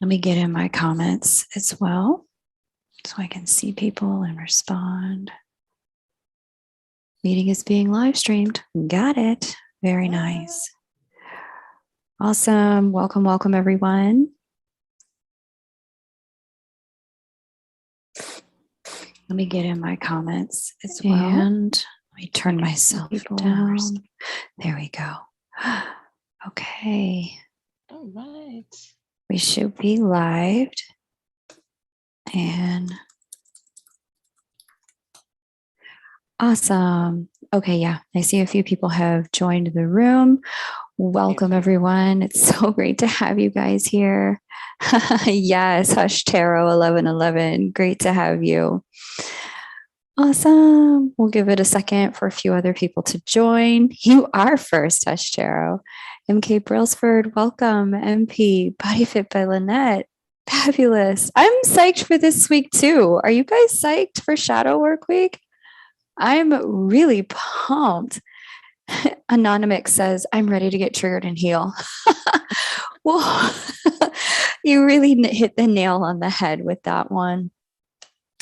Let me get in my comments as well so I can see people and respond. Meeting is being live streamed. Got it. Very nice. Awesome. Welcome, welcome, everyone. Let me get in my comments as well. And let me turn myself down. There we go. Okay. All right. We should be live. And awesome. Okay, yeah. I see a few people have joined the room. Welcome, everyone. It's so great to have you guys here. Yes, Hush Tarot 1111. Great to have you. Awesome. We'll give it a second for a few other people to join. You are first, Hush Tarot. MK Brailsford, welcome. MP, Body Fit by Lynette. Fabulous. I'm psyched for this week too. Are you guys psyched for Shadow Work Week? I'm really pumped. Anonymous says, I'm ready to get triggered and heal. Well, you really hit the nail on the head with that one.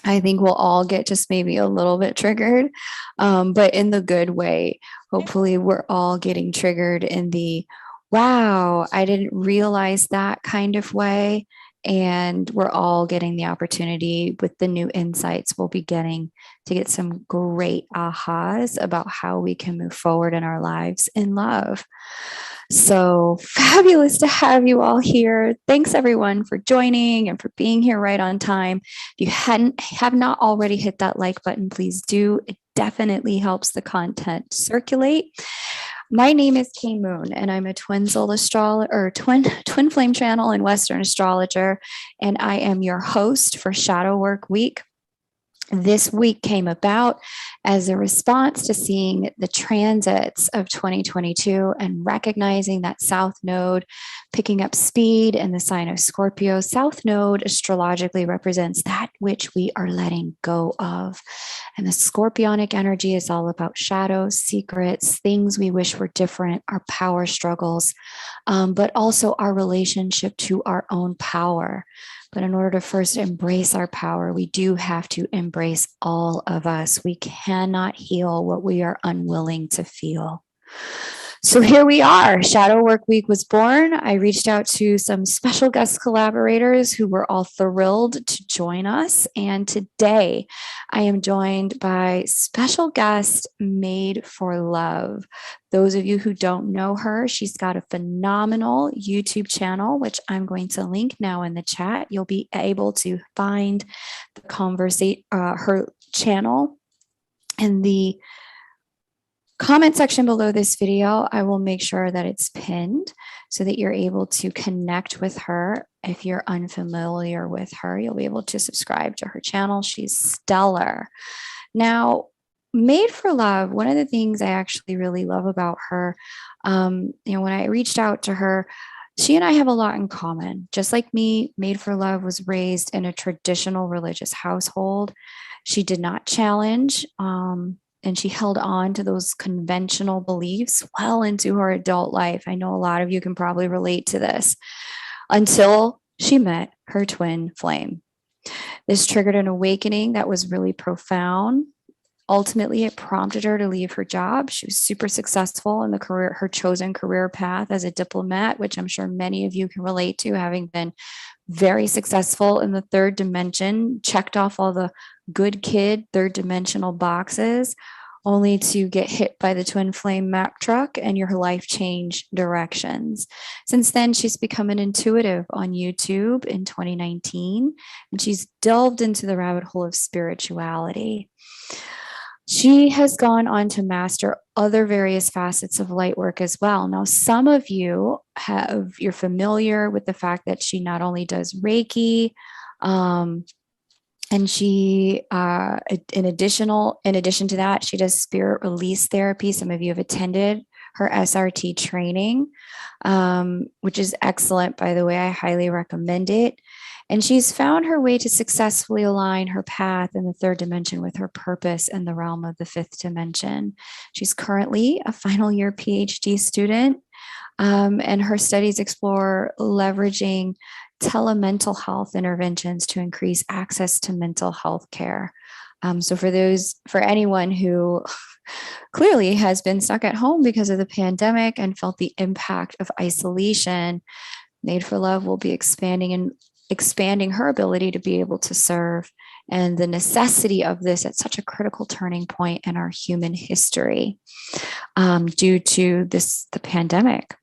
I think we'll all get just maybe a little bit triggered, but in the good way. Hopefully we're all getting triggered in the, wow, I didn't realize that kind of way. And we're all getting the opportunity with the new insights we'll be getting to get some great ahas about how we can move forward in our lives in love. So fabulous to have you all here. Thanks everyone for joining and for being here right on time. If you have not already hit that like button, please do. It definitely helps the content circulate. My name is Kay Moon, and I'm a twin soul astrologer or twin flame channel and Western astrologer, and I am your host for Shadow Work Week. This week came about as a response to seeing the transits of 2022 and recognizing that South Node picking up speed in the sign of Scorpio. South Node astrologically represents that which we are letting go of. And the Scorpionic energy is all about shadows, secrets, things we wish were different, our power struggles, but also our relationship to our own power. But in order to first embrace our power, we do have to embrace all of us. We cannot heal what we are unwilling to feel. So here we are. Shadow Work Week was born. I reached out to some special guest collaborators who were all thrilled to join us. And today I am joined by special guest Maid4luv. Those of you who don't know her, she's got a phenomenal YouTube channel, which I'm going to link now in the chat. You'll be able to find the her channel in the comment section below this video. I will make sure that it's pinned so that you're able to connect with her. If you're unfamiliar with her, you'll be able to subscribe to her channel. She's stellar. Now, Maid4luv, one of the things I actually really love about her, when I reached out to her, she and I have a lot in common. Just like me, Maid4luv was raised in a traditional religious household. She did not challenge, and she held on to those conventional beliefs well into her adult life. I know a lot of you can probably relate to this until she met her twin flame. This triggered an awakening that was really profound. Ultimately, it prompted her to leave her job. She was super successful in her chosen career path as a diplomat, which I'm sure many of you can relate to, having been very successful in the third dimension, checked off all the good kid third dimensional boxes, only to get hit by the twin flame Mack truck and your life change directions. Since then, she's become an intuitive on YouTube in 2019, and she's delved into the rabbit hole of spirituality. She has gone on to master other various facets of light work as well. Now, some of you you're familiar with the fact that she not only does Reiki, and she, in addition to that, she does spirit release therapy. Some of you have attended her SRT training, which is excellent, by the way. I highly recommend it. And she's found her way to successfully align her path in the third dimension with her purpose in the realm of the fifth dimension. She's currently a final year PhD student, and her studies explore leveraging telemental health interventions to increase access to mental health care. So for anyone who clearly has been stuck at home because of the pandemic and felt the impact of isolation, Maid4luv will be expanding her ability to be able to serve, and the necessity of this at such a critical turning point in our human history due to the pandemic.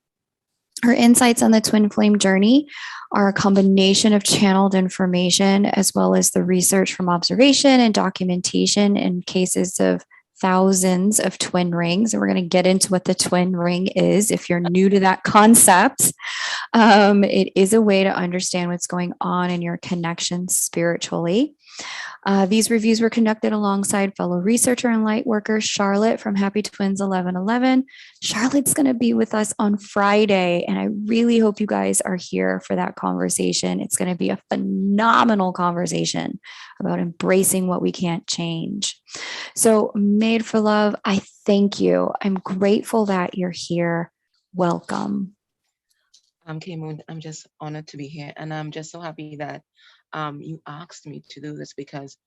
Her insights on the twin flame journey are a combination of channeled information as well as the research from observation and documentation in cases of thousands of twin rings. And we're going to get into what the twin ring is if you're new to that concept. It is a way to understand what's going on in your connection spiritually. These reviews were conducted alongside fellow researcher and light worker Charlotte from Happy Twins 1111. Charlotte's going to be with us on Friday, and I really hope you guys are here for that conversation. It's going to be a phenomenal conversation about embracing what we can't change. So, Maid4luv, I thank you. I'm grateful that you're here. Welcome. K-Moon, I'm just honored to be here, and I'm just so happy that you asked me to do this, because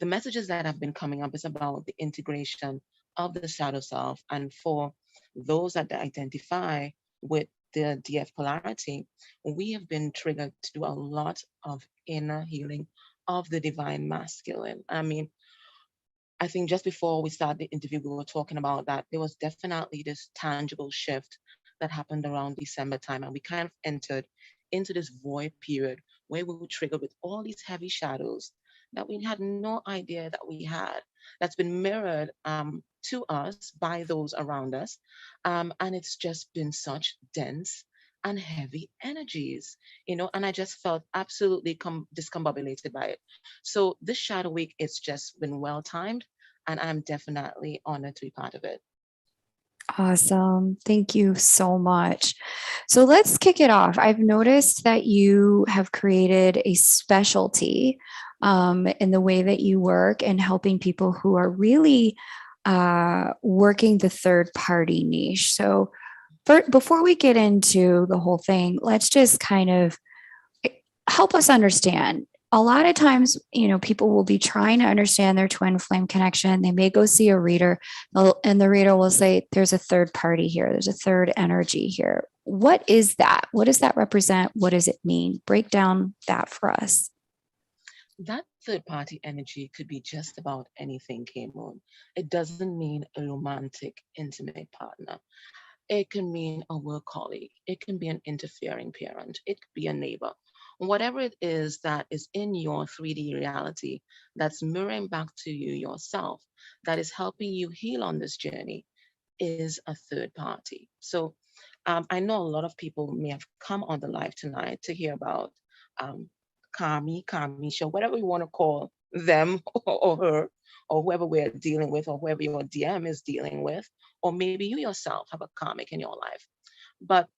the messages that have been coming up is about the integration of the shadow self. And for those that identify with the DF polarity, we have been triggered to do a lot of inner healing of the divine masculine. I mean, I think just before we started the interview, we were talking about that there was definitely this tangible shift that happened around December time, and we kind of entered into this void period where we were triggered with all these heavy shadows that we had no idea that we had. That's been mirrored to us by those around us, and it's just been such dense and heavy energies, and I just felt absolutely discombobulated by it. So this shadow week, it's just been well timed, and I'm definitely honored to be part of it. Awesome. Thank you so much. So let's kick it off. I've noticed that you have created a specialty in the way that you work and helping people who are really working the third party niche. So before we get into the whole thing, let's just kind of help us understand. A lot of times, people will be trying to understand their twin flame connection. They may go see a reader, and the reader will say, there's a third party here. There's a third energy here. What is that? What does that represent? What does it mean? Break down that for us. That third party energy could be just about anything, K-Moon. It doesn't mean a romantic, intimate partner. It can mean a work colleague. It can be an interfering parent. It could be a neighbor. Whatever it is that is in your 3D reality that's mirroring back to you yourself, that is helping you heal on this journey, is a third party. So I know a lot of people may have come on the live tonight to hear about um, Kamisha, whatever you want to call them or her, or whoever we're dealing with, or whoever your DM is dealing with, or maybe you yourself have a karmic in your life. But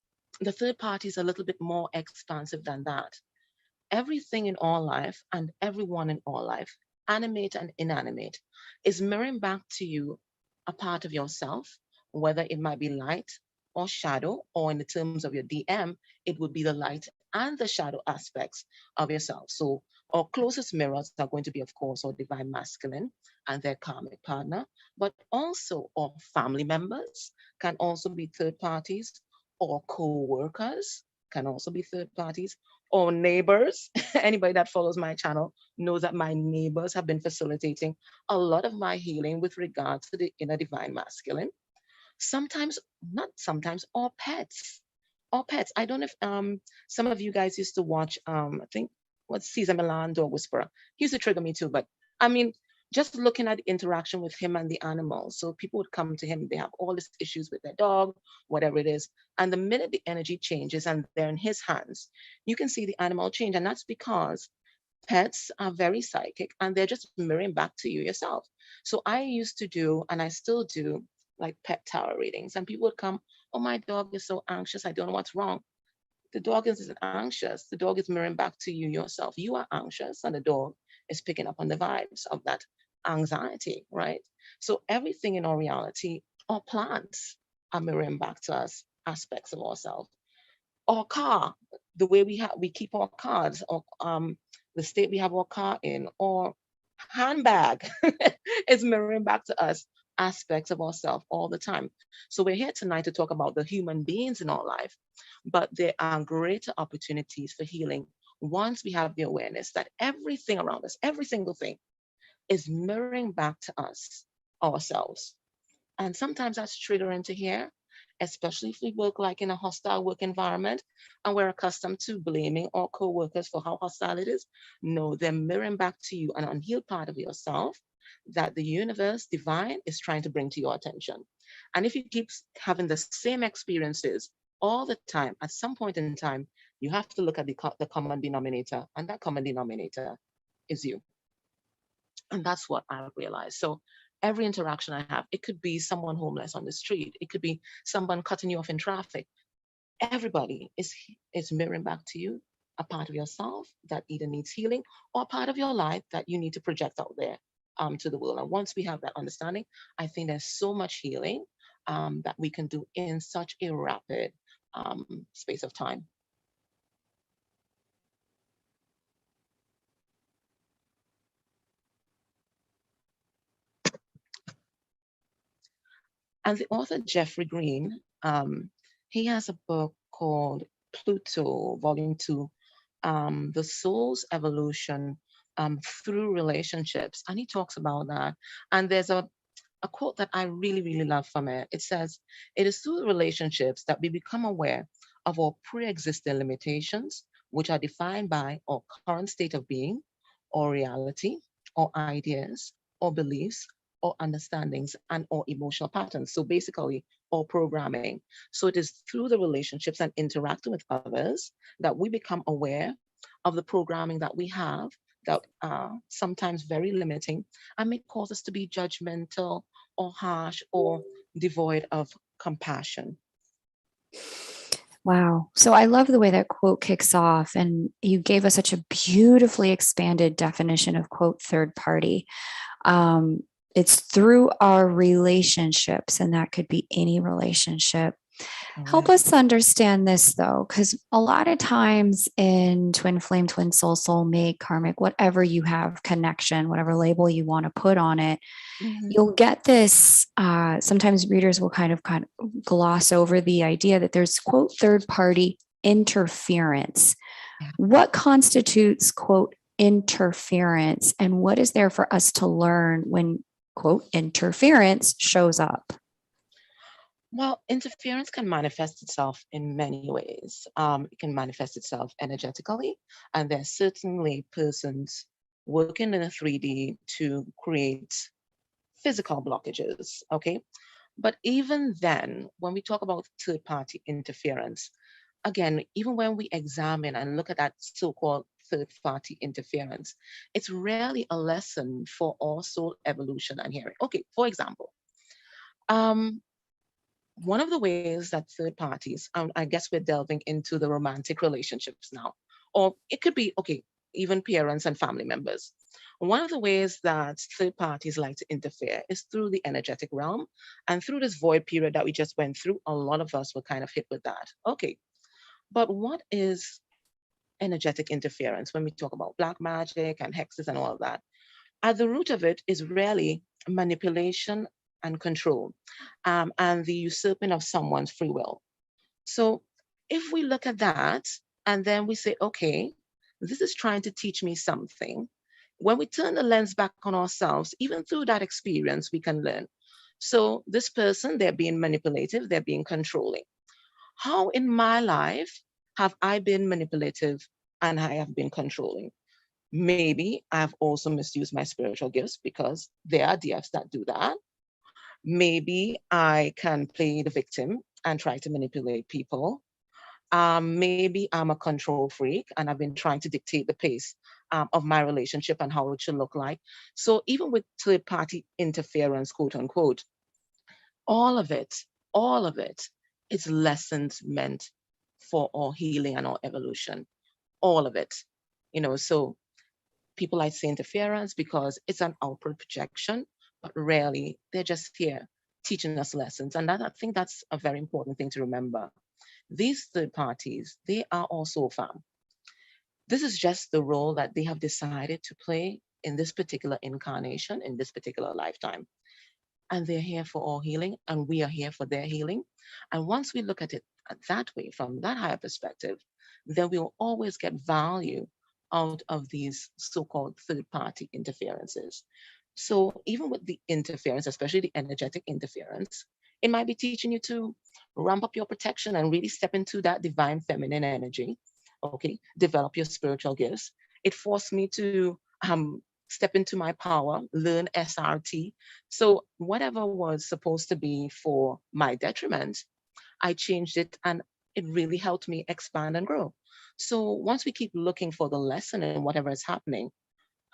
the third party is a little bit more expansive than that. Everything in all life and everyone in all life, animate and inanimate, is mirroring back to you a part of yourself, whether it might be light or shadow, or in the terms of your DM, it would be the light and the shadow aspects of yourself. So our closest mirrors are going to be, of course, our divine masculine and their karmic partner, but also our family members can also be third parties, or co-workers can also be third parties, or neighbors. Anybody that follows my channel knows that my neighbors have been facilitating a lot of my healing with regard to the inner divine masculine. Sometimes, not sometimes, or pets. Or pets. I don't know if some of you guys used to watch I think what's Caesar Milan, Dog Whisperer. He used to trigger me too, but I mean, just looking at the interaction with him and the animals. So people would come to him, they have all these issues with their dog, whatever it is. And the minute the energy changes and they're in his hands, you can see the animal change. And that's because pets are very psychic and they're just mirroring back to you yourself. So I used to do, and I still do, like pet tarot readings. And people would come, oh, my dog is so anxious. I don't know what's wrong. The dog isn't anxious. The dog is mirroring back to you yourself. You are anxious, and the dog is picking up on the vibes of that anxiety, right? So everything in our reality, our plants are mirroring back to us aspects of ourselves. Our car, the way we keep our cars, or the state we have our car in, or handbag is mirroring back to us aspects of ourselves all the time. So we're here tonight to talk about the human beings in our life, but there are greater opportunities for healing once we have the awareness that everything around us, every single thing, is mirroring back to us ourselves. And sometimes that's triggering to hear, especially if we work like in a hostile work environment and we're accustomed to blaming our co-workers for how hostile it is. No, they're mirroring back to you an unhealed part of yourself that the universe, divine, is trying to bring to your attention. And if you keep having the same experiences all the time, at some point in time, you have to look at the common denominator, and that common denominator is you. And that's what I realized. So every interaction I have, it could be someone homeless on the street, it could be someone cutting you off in traffic. Everybody is mirroring back to you a part of yourself that either needs healing or a part of your life that you need to project out there to the world. And once we have that understanding, I think there's so much healing that we can do in such a rapid space of time. And the author, Jeffrey Green, he has a book called Pluto, Volume 2, The Soul's Evolution Through Relationships. And he talks about that. And there's a quote that I really, really love from it. It says, "It is through relationships that we become aware of our pre-existing limitations, which are defined by our current state of being, or reality, or ideas, or beliefs, or understandings, and or emotional patterns." So basically, or programming. So it is through the relationships and interacting with others that we become aware of the programming that we have that are sometimes very limiting and may cause us to be judgmental or harsh or devoid of compassion. Wow. So I love the way that quote kicks off, and you gave us such a beautifully expanded definition of quote third party. Um, it's through our relationships, and that could be any relationship. Help Correct. us understand this though, because a lot of times in twin flame, twin soul, soulmate, karmic, whatever you have, connection, whatever label you want to put on it, Mm-hmm. you'll get this. Sometimes readers will kind of gloss over the idea that there's quote third party interference. Yeah. What constitutes quote interference, and what is there for us to learn when quote interference shows up? Well, interference can manifest itself in many ways. It can manifest itself energetically, and there's certainly persons working in a 3D to create physical blockages. Okay. But even then, when we talk about third party interference, again, even when we examine and look at that so called third party interference, it's rarely a lesson for our soul evolution and hearing. Okay, for example, um, one of the ways that third parties, I guess we're delving into the romantic relationships now, or it could be, okay, even parents and family members. One of the ways that third parties like to interfere is through the energetic realm. And through this void period that we just went through, a lot of us were kind of hit with that. Okay, but what is energetic interference when we talk about black magic and hexes and all of that? At the root of it is really manipulation and control, and the usurping of someone's free will. So if we look at that and then we say, okay, this is trying to teach me something, when we turn the lens back on ourselves, even through that experience, we can learn. So this person, they're being manipulative, they're being controlling. How in my life have I been manipulative and I have been controlling? Maybe I've also misused my spiritual gifts because there are DFs that do that. Maybe I can play the victim and try to manipulate people. Maybe I'm a control freak and I've been trying to dictate the pace of my relationship and how it should look like. So even with third party interference, quote unquote, all of it, all of it is lessons meant for our healing and our evolution. All of it. So people like say interference because it's an outward projection, but rarely they're just here teaching us lessons. And I think that's a very important thing to remember. these third parties, they are also fam. This is just the role that they have decided to play in this particular incarnation, in this particular lifetime. And they're here for all healing, and we are here for their healing. And once we look at it that way, from that higher perspective, then we'll always get value out of these so-called third-party interferences. So even with the interference, especially the energetic interference, it might be teaching you to ramp up your protection and really step into that divine feminine energy. Okay, develop your spiritual gifts. It forced me to step into my power, learn SRT. So whatever was supposed to be for my detriment, I changed it, and it really helped me expand and grow. So once we keep looking for the lesson in whatever is happening,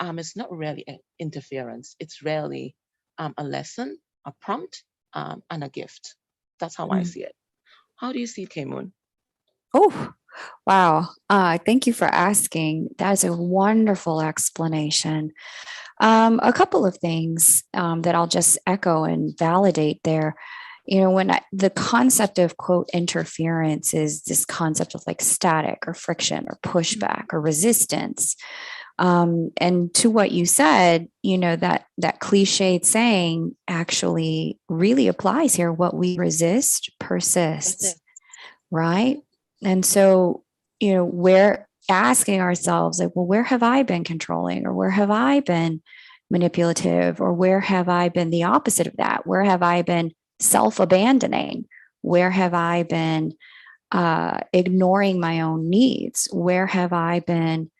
it's not really an interference. It's really a lesson, a prompt, and a gift. That's how I Mm. see it. How do you see it, K-Moon? Oh, wow. Thank you for asking. That is a wonderful explanation. A couple of things that I'll just echo and validate there. You know, the concept of quote interference is this concept of like static or friction or pushback or resistance. And to what you said, you know, that cliched saying actually really applies here. What we resist persists, right? And so, you know, we're asking ourselves, like, well, where have I been controlling, or where have I been manipulative, or where have I been the opposite of that? Where have I been self-abandoning? Where have I been ignoring my own needs? Where have I been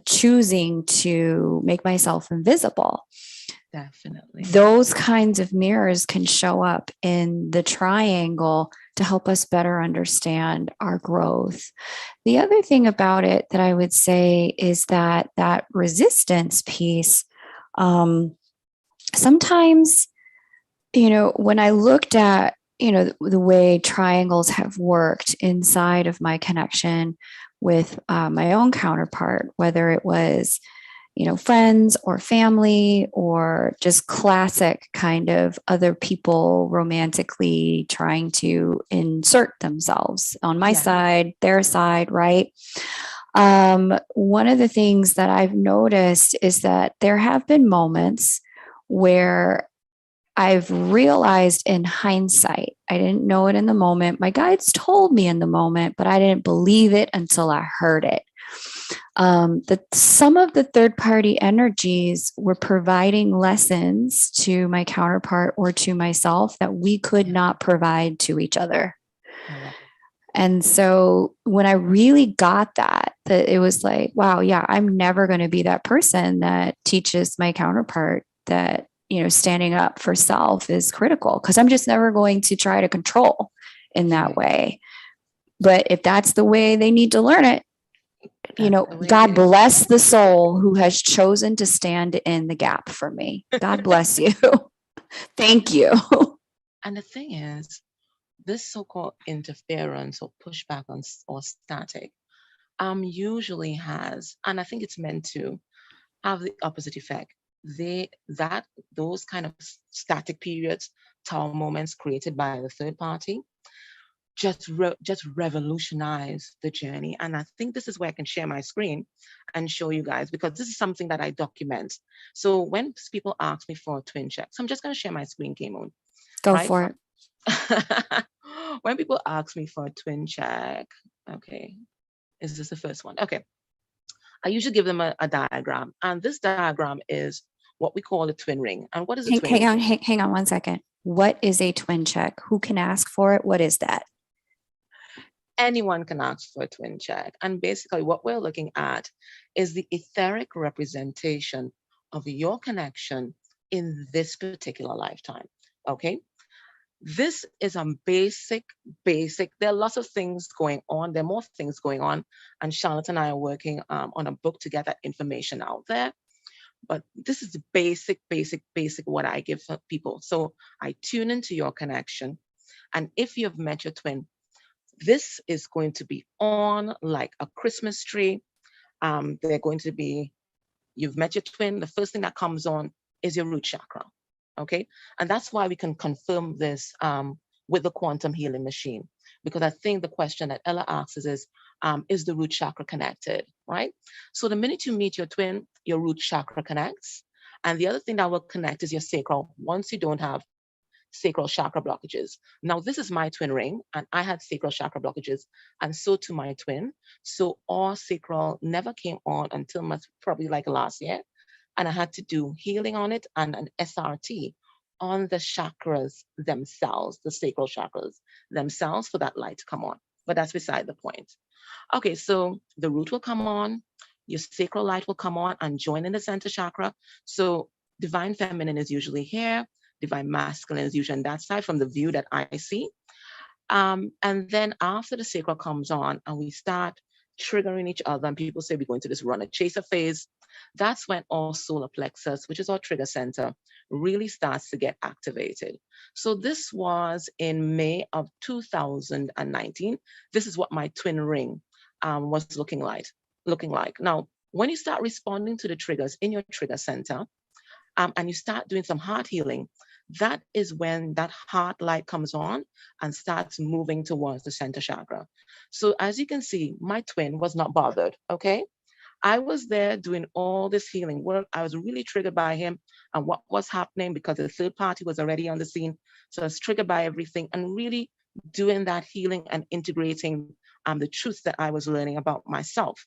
choosing to make myself invisible? Definitely. Those kinds of mirrors can show up in the triangle to help us better understand our growth. The other thing about it that I would say is that resistance piece, sometimes, you know, when I looked at, you know, the way triangles have worked inside of my connection with my own counterpart, whether it was, you know, friends or family or just classic kind of other people romantically trying to insert themselves on my side, their side, right? One of the things that I've noticed is that there have been moments where I've realized in hindsight, I didn't know it in the moment. My guides told me in the moment, but I didn't believe it until I heard it. That some of the third party energies were providing lessons to my counterpart or to myself that we could not provide to each other. And so when I really got that it was like, wow, yeah, I'm never going to be that person that teaches my counterpart that, you know, standing up for self is critical, because I'm just never going to try to control in that way. But if that's the way they need to learn it, you know, God bless the soul who has chosen to stand in the gap for me. God bless you. Thank you. And the thing is, this so-called interference or pushback on or static usually has, and I think it's meant to have the opposite effect. Those kind of static periods, tower moments created by the third party, just revolutionize the journey. And I think this is where I can share my screen and show you guys, because this is something that I document. So when people ask me for a twin check, so I'm just going to share my screen, K-Moon. Go for it. When people ask me for a twin check, okay, is this the first one? Okay. I usually give them a diagram, and this diagram is what we call a twin ring. And what is a twin ring? Hang on 1 second. What is a twin check? Who can ask for it? What is that? Anyone can ask for a twin check. And basically what we're looking at is the etheric representation of your connection in this particular lifetime. Okay. This is a basic. There are lots of things going on. There are more things going on. And Charlotte and I are working on a book to get that information out there. But this is the basic what I give people. So I tune into your connection. And if you've met your twin, this is going to be on like a Christmas tree. They're going to be, you've met your twin. The first thing that comes on is your root chakra. Okay. And that's why we can confirm this with the quantum healing machine. because I think the question that Ella asks is the root chakra connected, right? So the minute you meet your twin, your root chakra connects. And the other thing that will connect is your sacral once you don't have sacral chakra blockages. Now, this is my twin ring, and I had sacral chakra blockages, and so to my twin. So our sacral never came on until probably like last year. And I had to do healing on it and an SRT on the chakras themselves, the sacral chakras themselves, for that light to come on. But that's beside the point. Okay, so the root will come on, your sacral light will come on and join in the center chakra. So divine feminine is usually here, divine masculine is usually on that side from the view that I see. And then after the sacral comes on and we start triggering each other, and people say we're going to this runner chaser phase, that's when our solar plexus, which is our trigger center, really starts to get activated. So this was in May of 2019. This is what my twin ring was looking like. Now, when you start responding to the triggers in your trigger center, and you start doing some heart healing, that is when that heart light comes on and starts moving towards the center chakra. So as you can see, my twin was not bothered, okay? I was there doing all this healing work. I was really triggered by him and what was happening because the third party was already on the scene. So I was triggered by everything and really doing that healing and integrating the truths that I was learning about myself.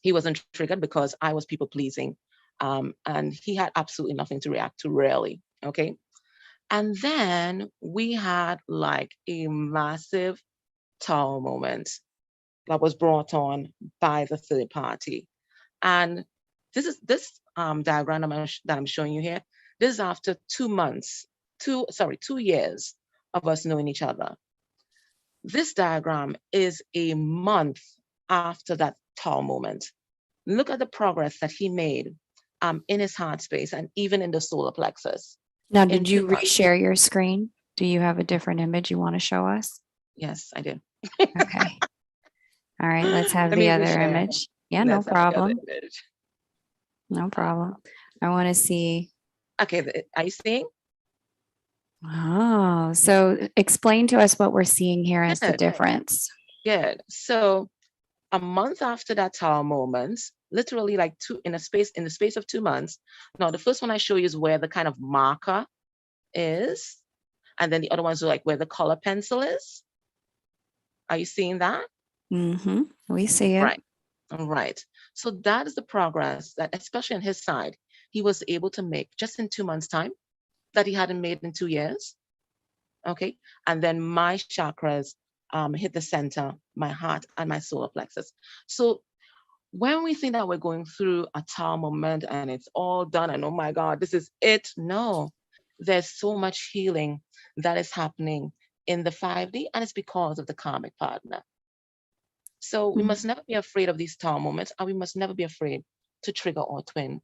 He wasn't triggered because I was people pleasing. And he had absolutely nothing to react to, really. Okay. And then we had like a massive tower moment that was brought on by the third party. And this diagram that I'm showing you here. This is after 2 years of us knowing each other. This diagram is a month after that tower moment. Look at the progress that he made in his heart space and even in the solar plexus. Now, did you reshare your screen? Do you have a different image you want to show us? Yes, I do. Okay. All right, let's have the other image. Yeah, no problem. No problem. I want to see. Okay, are you seeing? Oh, so explain to us what we're seeing here as the difference. Good. So a month after that tower moment, literally like in the space of 2 months. Now, the first one I show you is where the kind of marker is. And then the other ones are like where the color pencil is. Are you seeing that? Mm-hmm. We see it. Right. All right. So that is the progress that, especially on his side, he was able to make just in 2 months' time that he hadn't made in 2 years. Okay. And then my chakras hit the center, my heart and my solar plexus. So when we think that we're going through a tower moment and it's all done and oh my God, this is it. No, there's so much healing that is happening in the 5D, and it's because of the karmic partner. So we must never be afraid of these tower moments, and we must never be afraid to trigger our twin.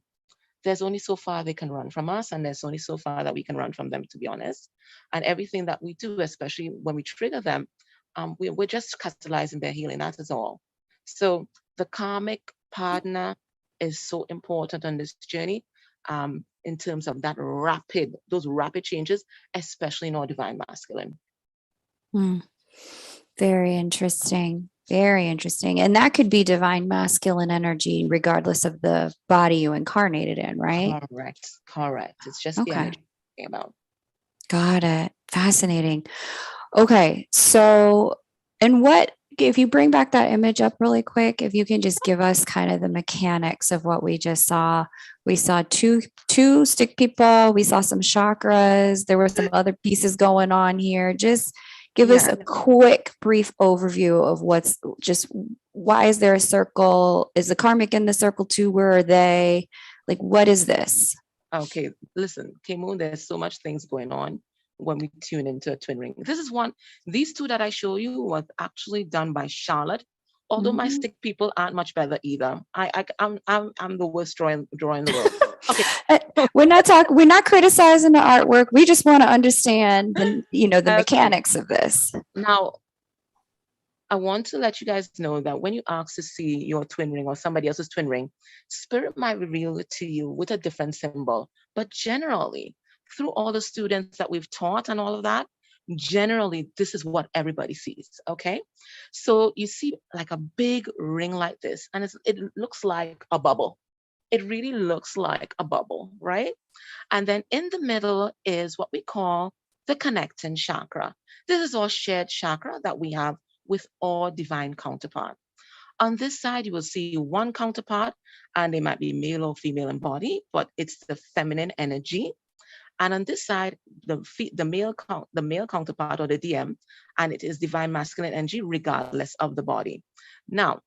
There's only so far they can run from us, and there's only so far that we can run from them, to be honest. And everything that we do, especially when we trigger them, we're just catalyzing their healing, that is all. So the karmic partner is so important on this journey in terms of those rapid changes, especially in our divine masculine. Very interesting. Very interesting. And that could be divine masculine energy, regardless of the body you incarnated in, right? Correct. It's just the energy about. Got it. Fascinating. Okay. So, if you bring back that image up really quick, if you can just give us kind of the mechanics of what we just saw. We saw two stick people. We saw some chakras. There were some other pieces going on here. Just give us a quick, brief overview of why is there a circle? Is the karmic in the circle too? Where are they? Like, what is this? Okay, listen, K-Moon, there's so much things going on when we tune into a twin ring. These two that I show you was actually done by Charlotte, although my stick people aren't much better either. I'm the worst drawer in the world. Okay. We're not criticizing the artwork. We just want to understand the mechanics of this. Now, I want to let you guys know that when you ask to see your twin ring or somebody else's twin ring, spirit might reveal it to you with a different symbol. But generally, through all the students that we've taught and all of that, generally this is what everybody sees. Okay, so you see like a big ring like this, and it looks like a bubble. It really looks like a bubble, right? And then in the middle is what we call the connecting chakra. This is our shared chakra that we have with our divine counterpart. On this side, you will see one counterpart, and they might be male or female in body, but it's the feminine energy. And on this side, the male counterpart, or the DM, and it is divine masculine energy, regardless of the body. Now,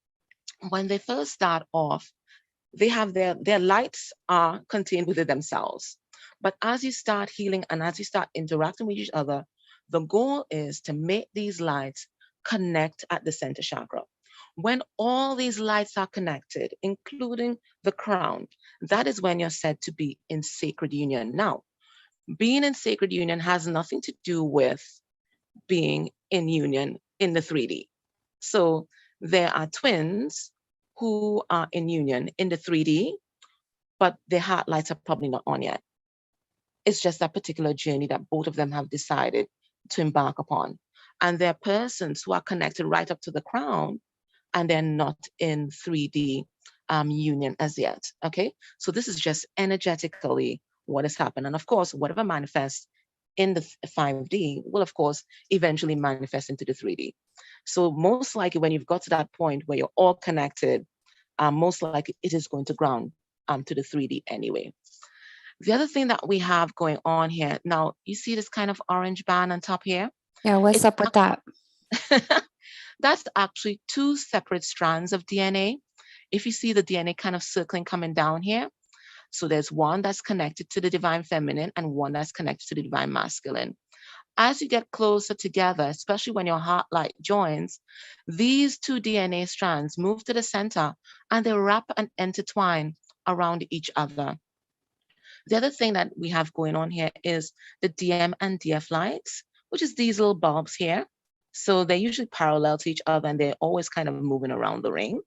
when they first start off, they have their lights are contained within themselves. But as you start healing and as you start interacting with each other, the goal is to make these lights connect at the center chakra. When all these lights are connected, including the crown, that is when you're said to be in sacred union. Now, being in sacred union has nothing to do with being in union in the 3D. So there are twins who are in union in the 3D, but their heart lights are probably not on yet. It's just that particular journey that both of them have decided to embark upon. And there are persons who are connected right up to the crown, and they're not in 3D union as yet. Okay, so this is just energetically what has happened. And of course, whatever manifests in the 5D will, of course, eventually manifest into the 3D. So most likely, when you've got to that point where you're all connected, most likely it is going to ground to the 3D anyway. The other thing that we have going on here, now you see this kind of orange band on top here? Yeah, what's It's up with that? that's actually two separate strands of DNA. If you see the DNA kind of circling coming down here, so there's one that's connected to the divine feminine and one that's connected to the divine masculine. As you get closer together, especially when your heart light joins, these two DNA strands move to the center and they wrap and intertwine around each other. The other thing that we have going on here is the DM and DF lights, which is these little bulbs here. So they're usually parallel to each other and they're always kind of moving around the ring.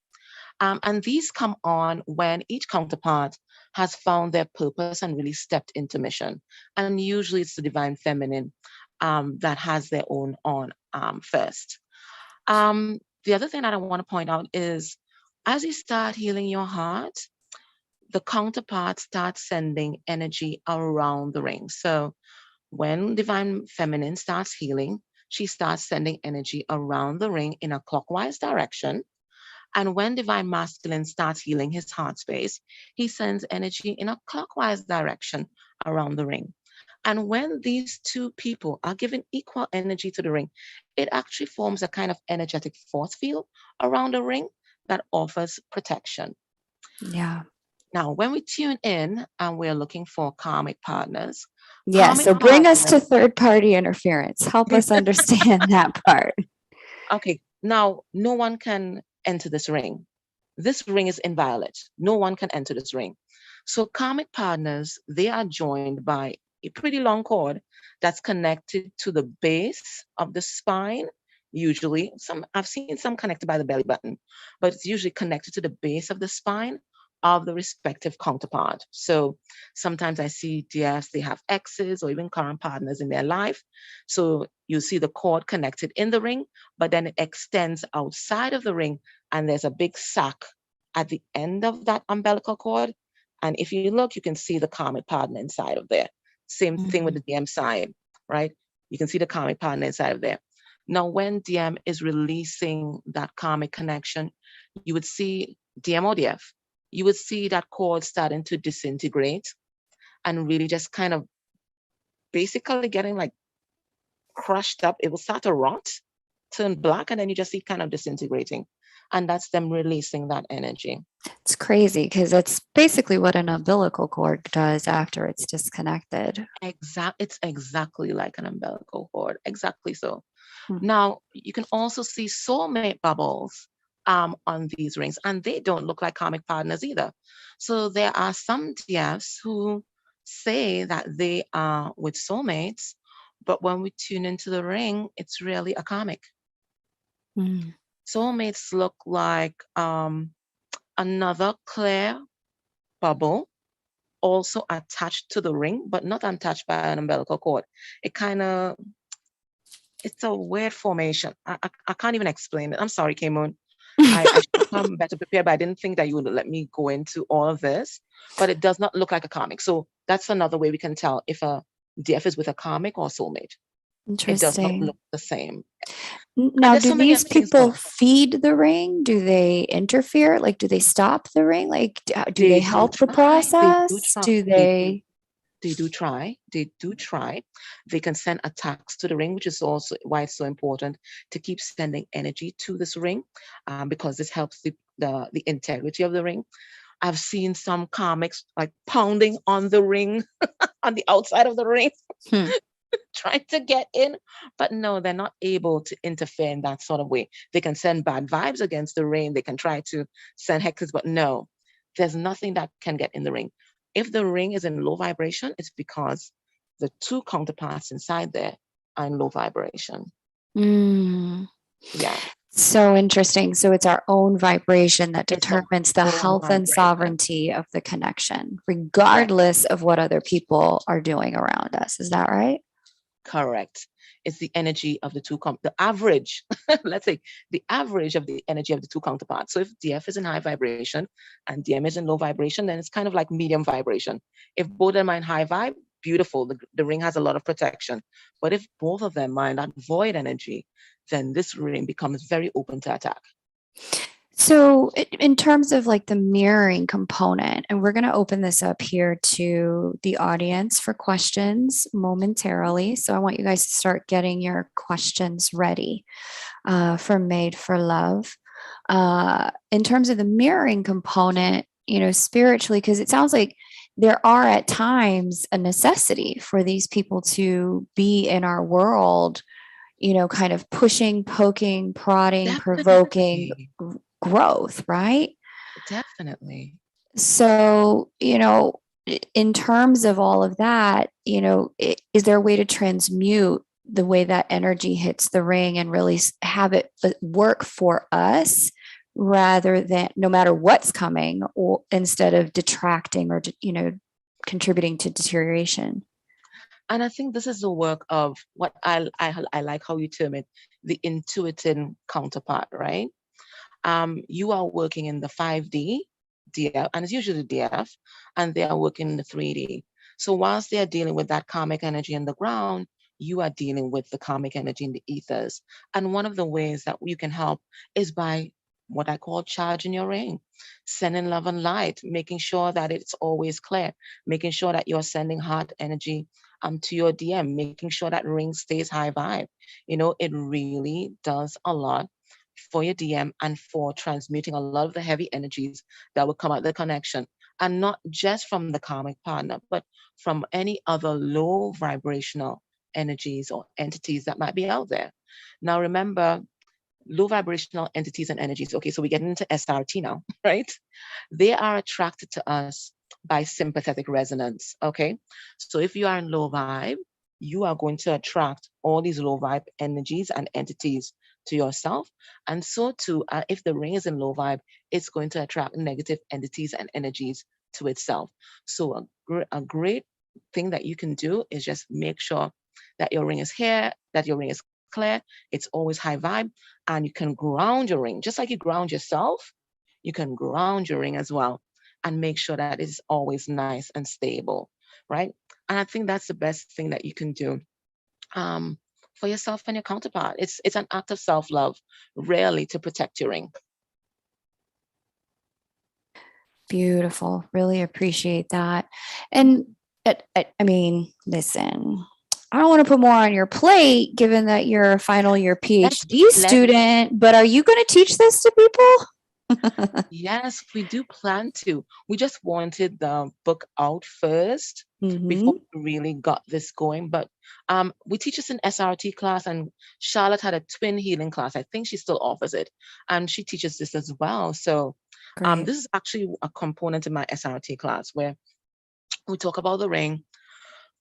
And these come on when each counterpart has found their purpose and really stepped into mission. And usually it's the divine feminine that has their own on first. The other thing that I want to point out is as you start healing your heart, the counterpart starts sending energy around the ring. So when divine feminine starts healing, she starts sending energy around the ring in a clockwise direction. And when divine masculine starts healing his heart space, he sends energy in a clockwise direction around the ring. And when these two people are giving equal energy to the ring, it actually forms a kind of energetic force field around the ring that offers protection. Yeah. Now, when we tune in and we're looking for karmic partners, Yeah. karmic So bring us to partners, third party interference. Help us understand that part. okay, now no one can enter this ring. This ring is inviolate. No one can enter this ring. So karmic partners, they are joined by a pretty long cord that's connected to the base of the spine. Usually, I've seen some connected by the belly button, but it's usually connected to the base of the spine of the respective counterpart. So sometimes I see DFs, they have exes or even current partners in their life. So you see the cord connected in the ring, but then it extends outside of the ring and there's a big sack at the end of that umbilical cord. And if you look, you can see the karmic partner inside of there. Same thing with the DM side, right? You can see the karmic partner inside of there. Now, when DM is releasing that karmic connection, you would see DM or DF, you would see that cord starting to disintegrate and really just kind of basically getting like crushed up. It will start to rot, turn black, and then you just see kind of disintegrating. And that's them releasing that energy. It's crazy because it's basically what an umbilical cord does after it's disconnected. It's exactly like an umbilical cord. Exactly so. Hmm. Now, you can also see soulmate bubbles on these rings, and they don't look like karmic partners either. So there are some DFs who say that they are with soulmates, but when we tune into the ring, it's really a karmic. Mm. Soulmates look like another clear bubble also attached to the ring, but not attached by an umbilical cord. It kind of It's a weird formation. I can't even explain it. I'm sorry, K-Moon. I should have come better prepared, but I didn't think that you would let me go into all of this. But it does not look like a karmic. So that's another way we can tell if a DF is with a karmic or soulmate. It does not Interesting. look the same. And Now, there's do so many these other things people going. feed the ring? Do they interfere? Like, do they stop the ring? Like, do they They do help the try. They do process? try. Do they? They do try. They do try. They can send attacks to the ring, which is also why it's so important to keep sending energy to this ring, because this helps the integrity of the ring. I've seen some comics like pounding on the ring, on the outside of the ring, Hmm. trying to get in. But no, they're not able to interfere in that sort of way. They can send bad vibes against the ring. They can try to send hexes, but no, there's nothing that can get in the ring. If the ring is in low vibration, it's because the two counterparts inside there are in low vibration. Mm. Yeah, So interesting. So it's our own vibration that it's our determines the own health and vibration. sovereignty of the connection, Yes, regardless of what other people are doing around us. Is that right? correct. It's the energy of the the average, let's say the average of the energy of the two counterparts. So if DF is in high vibration and DM is in low vibration, then it's kind of like medium vibration. If both of them are in high vibe, beautiful. The ring has a lot of protection. But if both of them are in that void energy, then this ring becomes very open to attack. So, in terms of like the mirroring component, and we're going to open this up here to the audience for questions momentarily. So, I want you guys to start getting your questions ready for Maid4luv. In terms of the mirroring component, spiritually, because it sounds like there are at times a necessity for these people to be in our world, kind of pushing, poking, prodding, provoking Definitely. growth, right? Definitely. So, in terms of all of that, is there a way to transmute the way that energy hits the ring and really have it work for us rather than no matter what's coming, or instead of detracting or, contributing to deterioration? And I think this is the work of what I like how you term it, the intuitive counterpart, right? You are working in the 5D DF, and it's usually DF, and they are working in the 3D. So whilst they are dealing with that karmic energy in the ground, you are dealing with the karmic energy in the ethers. And one of the ways that you can help is by what I call charging your ring, sending love and light, making sure that it's always clear, making sure that you're sending heart energy to your DM, making sure that ring stays high vibe. It really does a lot for your DM and for transmuting a lot of the heavy energies that will come out of the connection. And not just from the karmic partner, but from any other low vibrational energies or entities that might be out there. Now, remember, low vibrational entities and energies. Okay, so we get into SRT now, right? They are attracted to us by sympathetic resonance. Okay, so if you are in low vibe, you are going to attract all these low vibe energies and entities to yourself. And so too, if the ring is in low vibe, it's going to attract negative entities and energies to itself. So a great thing that you can do is just make sure that your ring is here, that your ring is clear, it's always high vibe, and you can ground your ring. Just like you ground yourself, you can ground your ring as well and make sure that it's always nice and stable, right? And I think that's the best thing that you can do um, for yourself and your counterpart. It's an act of self-love, really, to protect your ring. Beautiful. Really appreciate that. And I mean, listen, I don't want to put more on your plate given that you're a final year Let's PhD let student, but are you going to teach this to people? Yes, we do plan to. We just wanted the book out first before Mm-hmm. we really got this going. But we teach us an SRT class, and Charlotte had a twin healing class. I think she still offers it, and she teaches this as well. So Great. this is actually a component in my SRT class where we talk about the ring,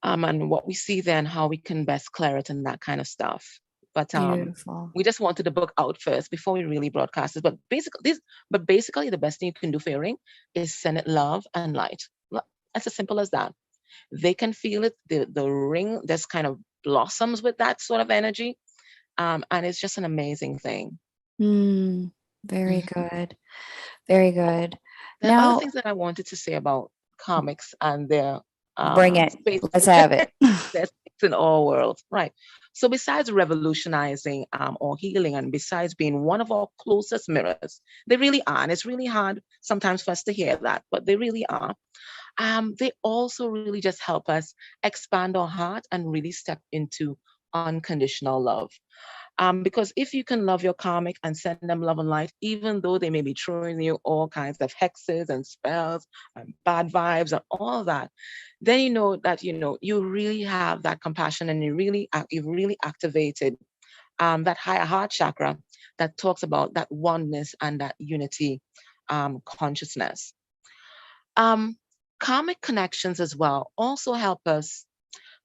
and what we see then, how we can best clear it and that kind of stuff. But Beautiful. we just wanted the book out first before we really broadcast it. But basically, the best thing you can do for your ring is send it love and light. That's as simple as that. They can feel it. The ring just kind of blossoms with that sort of energy. And it's just an amazing thing. Very Mhm. good. Very good. There are other Now, things that I wanted to say about comics and their bring it. space, Let's have it. their space in all worlds. Right. So besides revolutionizing or healing, and besides being one of our closest mirrors, they really are. And it's really hard sometimes for us to hear that, but they really are. They also really just help us expand our heart and really step into unconditional love. Because if you can love your karmic and send them love and light, even though they may be throwing you all kinds of hexes and spells and bad vibes and all of that, then you know that you really have that compassion, and you've really activated that higher heart chakra that talks about that oneness and that unity consciousness. Um, Karmic connections as well also help us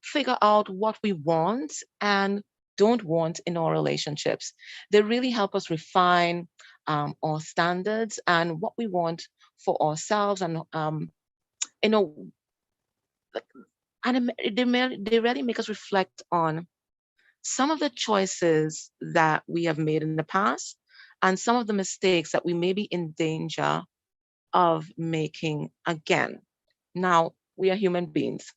figure out what we want and don't want in our relationships. They really help us refine our standards and what we want for ourselves, and you know, they really make us reflect on some of the choices that we have made in the past and some of the mistakes that we may be in danger of making again. Now, we are human beings.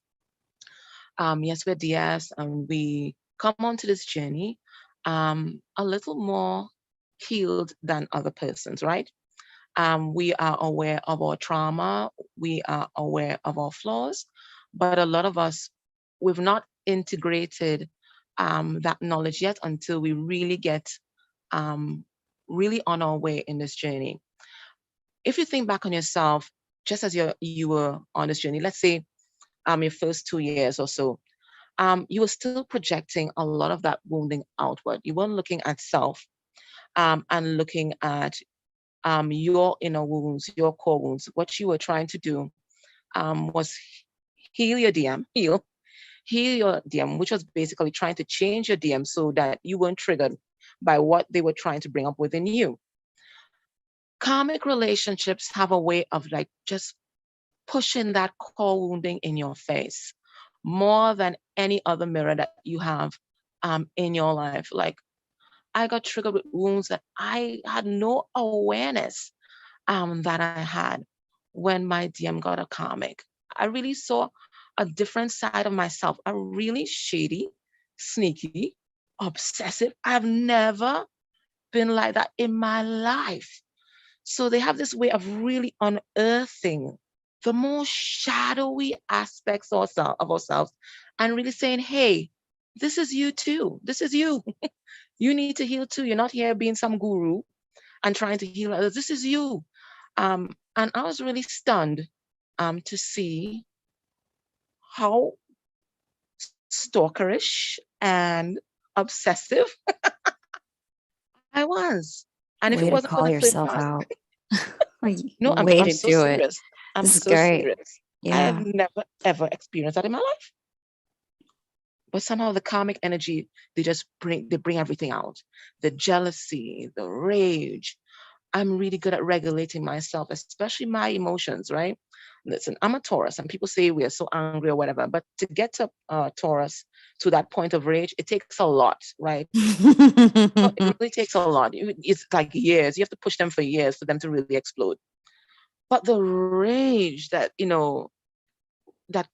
Yes, we're DS, and we come onto this journey a little more healed than other persons, right? We are aware of our trauma, we are aware of our flaws, but a lot of us, we've not integrated that knowledge yet until we really get um, really on our way in this journey. If you think back on yourself, just as you were on this journey, let's say your first 2 years or so, you were still projecting a lot of that wounding outward. You weren't looking at self and looking at your inner wounds, your core wounds. What you were trying to do was heal your DM, heal your DM, which was basically trying to change your DM so that you weren't triggered by what they were trying to bring up within you. Karmic relationships have a way of like just pushing that core wounding in your face more than any other mirror that you have in your life. Like, I got triggered with wounds that I had no awareness that I had when my DM got a karmic. I really saw a different side of myself, a really shady, sneaky, obsessive. I've never been like that in my life. So they have this way of really unearthing the more shadowy aspects of ourselves and really saying, hey, this is you too. This is you. You need to heal too. You're not here being some guru and trying to heal others. This is you. And I was really stunned to see how stalkerish and obsessive I was. And if it Way to wasn't for call the third yourself party, out. no, Way I'm to so do it. serious. I'm This is so great. serious. I have Yeah. never ever experienced that in my life. But somehow the karmic energy, they bring everything out. The jealousy, the rage. I'm really good at regulating myself, especially my emotions, right? Listen, I'm a Taurus, and people say we are so angry or whatever, but to get to Taurus to that point of rage, it takes a lot, right? No, it really takes a lot. It's like years. You have to push them for years for them to really explode. But the rage that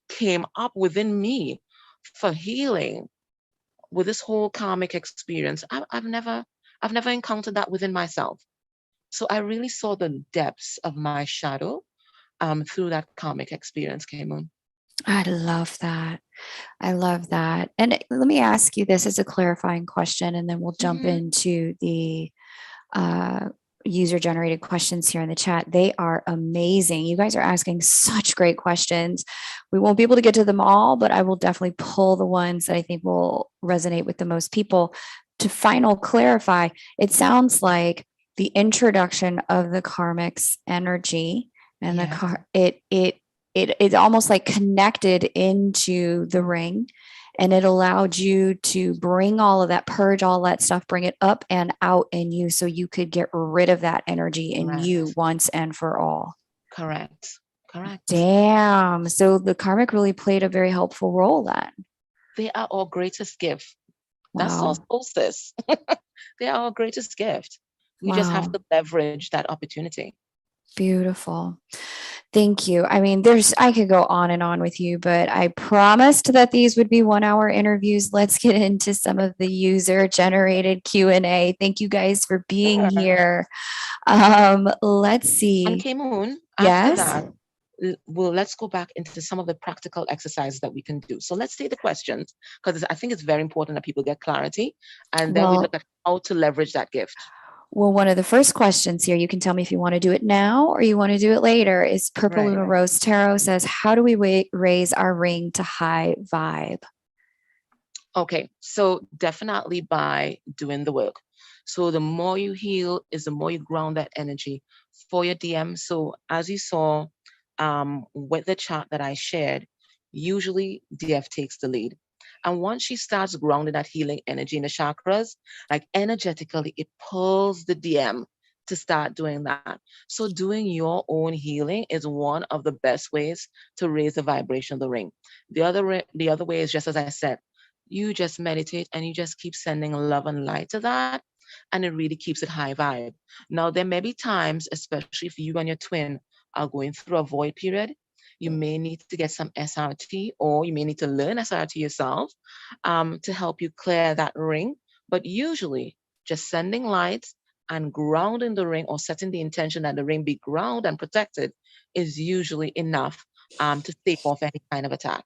came up within me for healing with this whole karmic experience, I've never encountered that within myself. So I really saw the depths of my shadow through that karmic experience came on. I love that. I love that. And let me ask you this as a clarifying question, and then we'll jump Hmm. into the uh, user generated questions here in the chat. They are amazing. You guys are asking such great questions. We won't be able to get to them all, but I will definitely pull the ones that I think will resonate with the most people. To final clarify, it sounds like the introduction of the karmic's energy and the Yes, car it almost like connected into the ring, and it allowed you to bring all of that, purge all that stuff, bring it up and out in you so you could get rid of that energy in you correct, once and for all. correct, correct. Damn. So the karmic really played a very helpful role then. They are our greatest gift. That's our Wow. solstice. They are our greatest gift. We just have Wow. to leverage that opportunity. Beautiful. Thank you. I mean, I could go on and on with you, but I promised that these would be 1 hour interviews. Let's get into some of the user generated Q&A. Thank you guys for being Sure. here. Let's And see. K-Moon, after Yes. that, well, let's go back into some of the practical exercises that we can do. So let's take the questions, because I think it's very important that people get clarity, and then we look Well, at how to leverage that gift. well, one of the first questions here, you can tell me if you want to do it now or you want to do it later, is Purple Right. Luna Rose Tarot says, how do we raise our ring to high vibe? Okay, so definitely by doing the work. So the more you heal is the more you ground that energy for your DM. So as you saw with the chart that I shared, usually DF takes the lead. And once she starts grounding that healing energy in the chakras, like energetically, it pulls the DM to start doing that. So doing your own healing is one of the best ways to raise the vibration of the ring. The other way is just as I said, you just meditate and you just keep sending love and light to that, and it really keeps it high vibe. Now, there may be times, especially if you and your twin are going through a void period, you may need to get some SRT, or you may need to learn SRT yourself to help you clear that ring. But usually, just sending light and grounding the ring, or setting the intention that the ring be grounded and protected, is usually enough to stave off any kind of attack.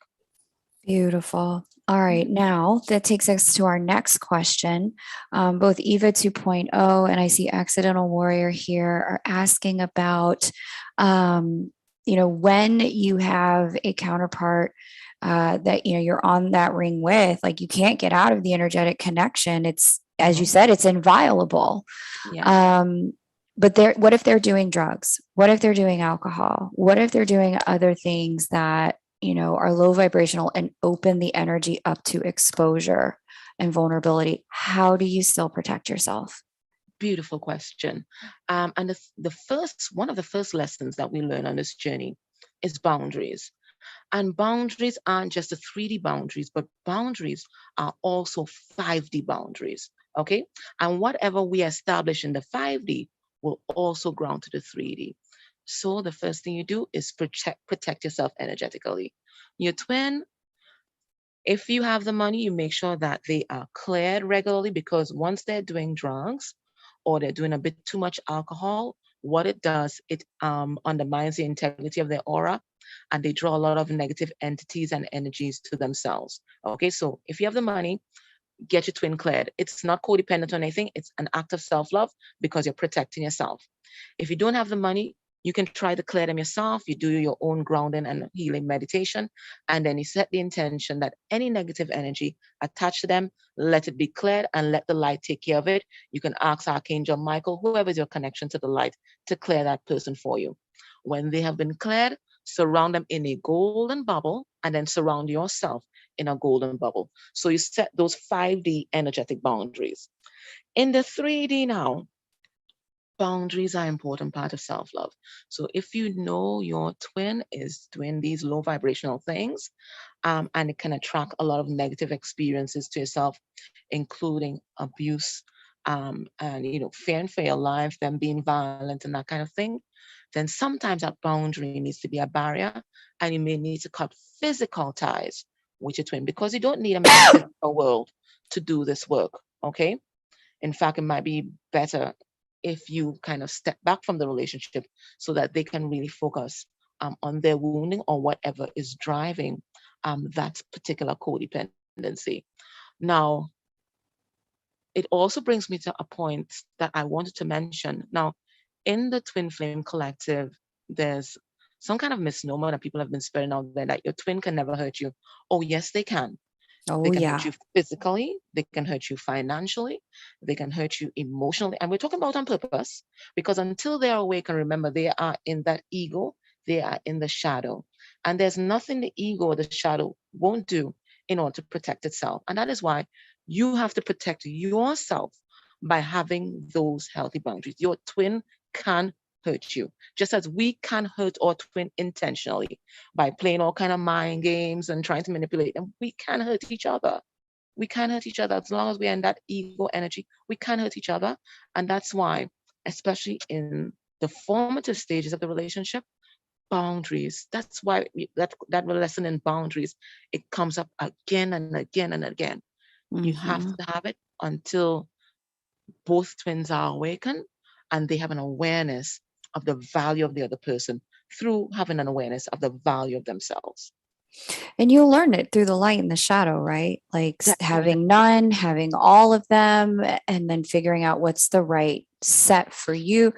Beautiful. All right. Now that takes us to our next question. Both Eva 2.0 and I see Accidental Warrior here are asking about, when you have a counterpart that, you're on that ring with, like you can't get out of the energetic connection. It's, as you No. said, it's inviolable. Yeah. But what if they're doing drugs? What if they're doing alcohol? What if they're doing other things that, are low vibrational and open the energy up to exposure and vulnerability? How do you still protect yourself? Beautiful question. And one of the first lessons that we learn on this journey is boundaries. And boundaries aren't just the 3D boundaries, but boundaries are also 5D boundaries. Okay. And whatever we establish in the 5D will also ground to the 3D. So the first thing you do is protect yourself energetically. Your twin, if you have the money, you make sure that they are cleared regularly, because once they're doing drugs or they're doing a bit too much alcohol, what it does, it undermines the integrity of their aura, and they draw a lot of negative entities and energies to themselves. Okay, so if you have the money, get your twin cleared. It's not codependent on anything. It's an act of self-love, because you're protecting yourself. If you don't have the money, you can try to clear them yourself. You do your own grounding and healing meditation, and then you set the intention that any negative energy attached to them, let it be cleared, and let the light take care of it. You can ask Archangel Michael, whoever is your connection to the light, to clear that person for you. When they have been cleared, surround them in a golden bubble, and then surround yourself in a golden bubble. So you set those 5D energetic boundaries. In the 3D now, boundaries are an important part of self-love. So if you know your twin is doing these low vibrational things, and it can attract a lot of negative experiences to yourself, including abuse, and fear and for your life, them being violent and that kind of thing, then sometimes that boundary needs to be a barrier, and you may need to cut physical ties with your twin, because you don't need a metaphysical world to do this work. Okay. In fact, it might be better if you kind of step back from the relationship, so that they can really focus on their wounding, or whatever is driving that particular codependency. Now, it also brings me to a point that I wanted to mention. Now, in the Twin Flame Collective, there's some kind of misnomer that people have been spreading out there, that your twin can never hurt you. Oh, yes, they can. Oh, They can hurt yeah. you physically, they can hurt you financially, they can hurt you emotionally. And we're talking about on purpose, because until they are awake and remember they are in that ego, they are in the shadow. And there's nothing the ego or the shadow won't do in order to protect itself. And that is why you have to protect yourself by having those healthy boundaries. Your twin can hurt you, just as we can hurt our twin intentionally by playing all kind of mind games and trying to manipulate them. We can hurt each other. We can't hurt each other. As long as we're in that ego energy, we can't hurt each other. And that's why, especially in the formative stages of the relationship, boundaries. That's why that lesson in boundaries, it comes up again and again and again. You have Mm-hmm. to have it until both twins are awakened and they have an awareness of the value of the other person through having an awareness of the value of themselves. And you'll learn it through the light and the shadow, right? Like Definitely. having none, having all of them, and then figuring out what's the right set for you.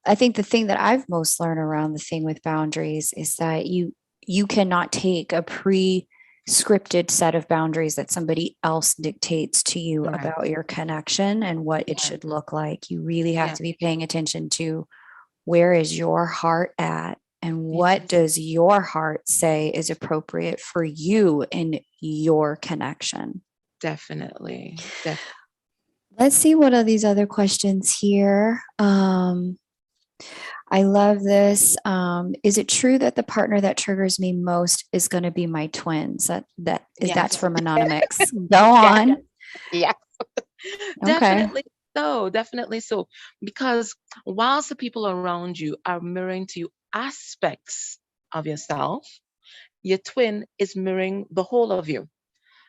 I think the thing that I've most learned around the thing with boundaries is that you cannot take a pre-scripted set of boundaries that somebody else dictates to you Correct. about your connection and what it Yeah. should look like. You really have Yeah. to be paying attention to where is your heart at and what Yes. does your heart say is appropriate for you in your connection. Definitely. Let's see what are these other questions here. I love this. Is it true that the partner that triggers me most is going to be my twins? That's Yes. from Anonymous. Go Yeah. on. Yeah. Okay. Definitely so. Definitely so. Because whilst the people around you are mirroring to you aspects of yourself, your twin is mirroring the whole of you.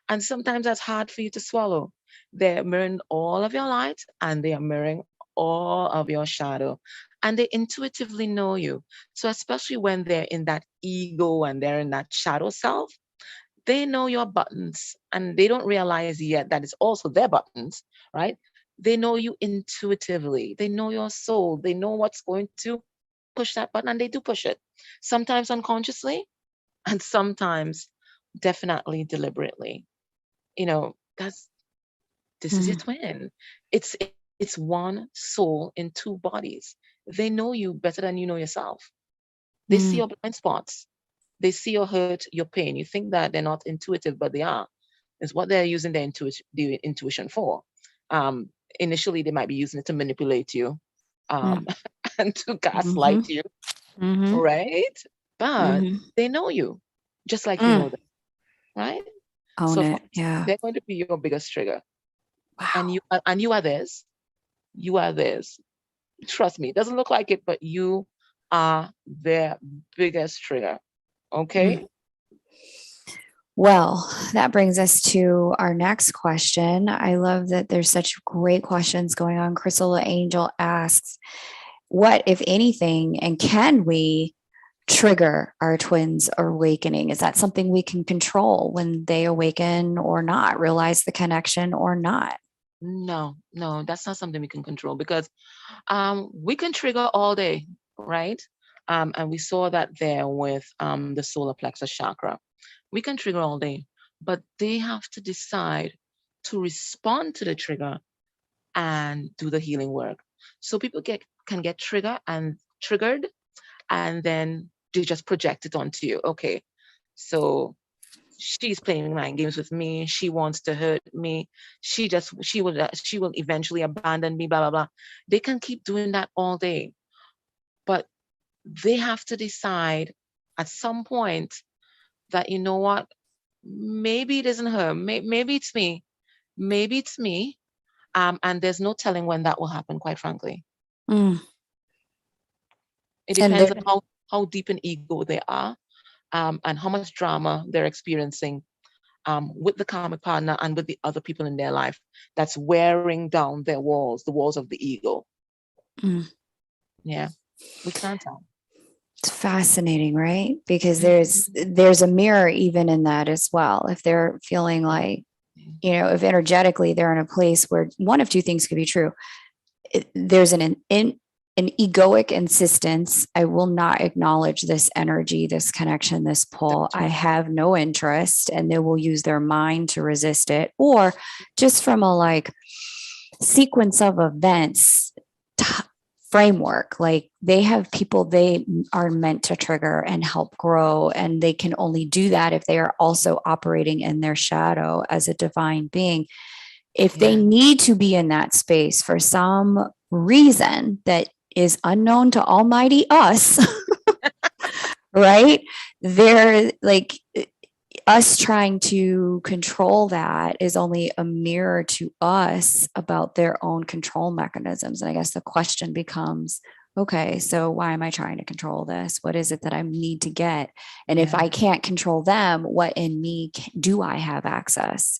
And sometimes that's hard for you to swallow. They're mirroring all of your light and they are mirroring all of your shadow. And they intuitively know you. So, especially when they're in that ego and they're in that shadow self, they know your buttons and they don't realize yet that it's also their buttons, right? They know you intuitively. They know your soul. They know what's going to push that button and they do push it. Sometimes unconsciously and sometimes definitely deliberately. That's this is your Mm, twin. It's one soul in two bodies. They know you better than you know yourself. They see mm, your blind spots. They see your hurt, your pain. You think that they're not intuitive, but they are. It's what they're using the intuition for. Um, Initially, they might be using it to manipulate you, mm, um, and to mm-hmm, gaslight you, mm-hmm, right? But mm-hmm, they know you, just like you know mm. them, right? Own So of it. course, Yeah. they're going to be your biggest trigger, and Wow. you are theirs. You are theirs. Trust me, it doesn't look like it, but you are their biggest trigger. Mm. Okay? Well, that brings us to our next question. I love that there's such great questions going on. Crystal Angel asks, what, if anything, and can we trigger our twins awakening? Is that something we can control when they awaken or not, realize the connection or not? No, no, that's not something we can control because we can trigger all day, right? And we saw that there with the solar plexus chakra. We can trigger all day, but they have to decide to respond to the trigger and do the healing work. So people can get triggered and then they just project it onto you. Okay, so she's playing mind games with me. She wants to hurt me. She will eventually abandon me. Blah blah blah. They can keep doing that all day, but they have to decide at some point that, you know what, maybe it isn't her. Maybe it's me. Maybe it's me. And there's no telling when that will happen. Quite frankly, Mm. it And depends there, on how deep in ego they are, and how much drama they're experiencing with the karmic partner and with the other people in their life that's wearing down their walls, the walls of the ego. mm. Yeah, we can't tell. It's fascinating, right? Because there's Mhm. there's a mirror even in that as well. If they're feeling like, if energetically they're in a place where one of two things could be true. There's an egoic insistence. I will not acknowledge this energy, this connection, this pull. That's I right. have no interest, and they will use their mind to resist it. Or just from a like sequence of events framework, like they have people they are meant to trigger and help grow, and they can only do that if they are also operating in their shadow as a divine being. If they Yeah. need to be in that space for some reason that is unknown to almighty us, right, they're like, us trying to control that is only a mirror to us about their own control mechanisms. And I guess the question becomes, okay, so why am I trying to control this? What is it that I need to get? And if I can't control them, what in me do I have access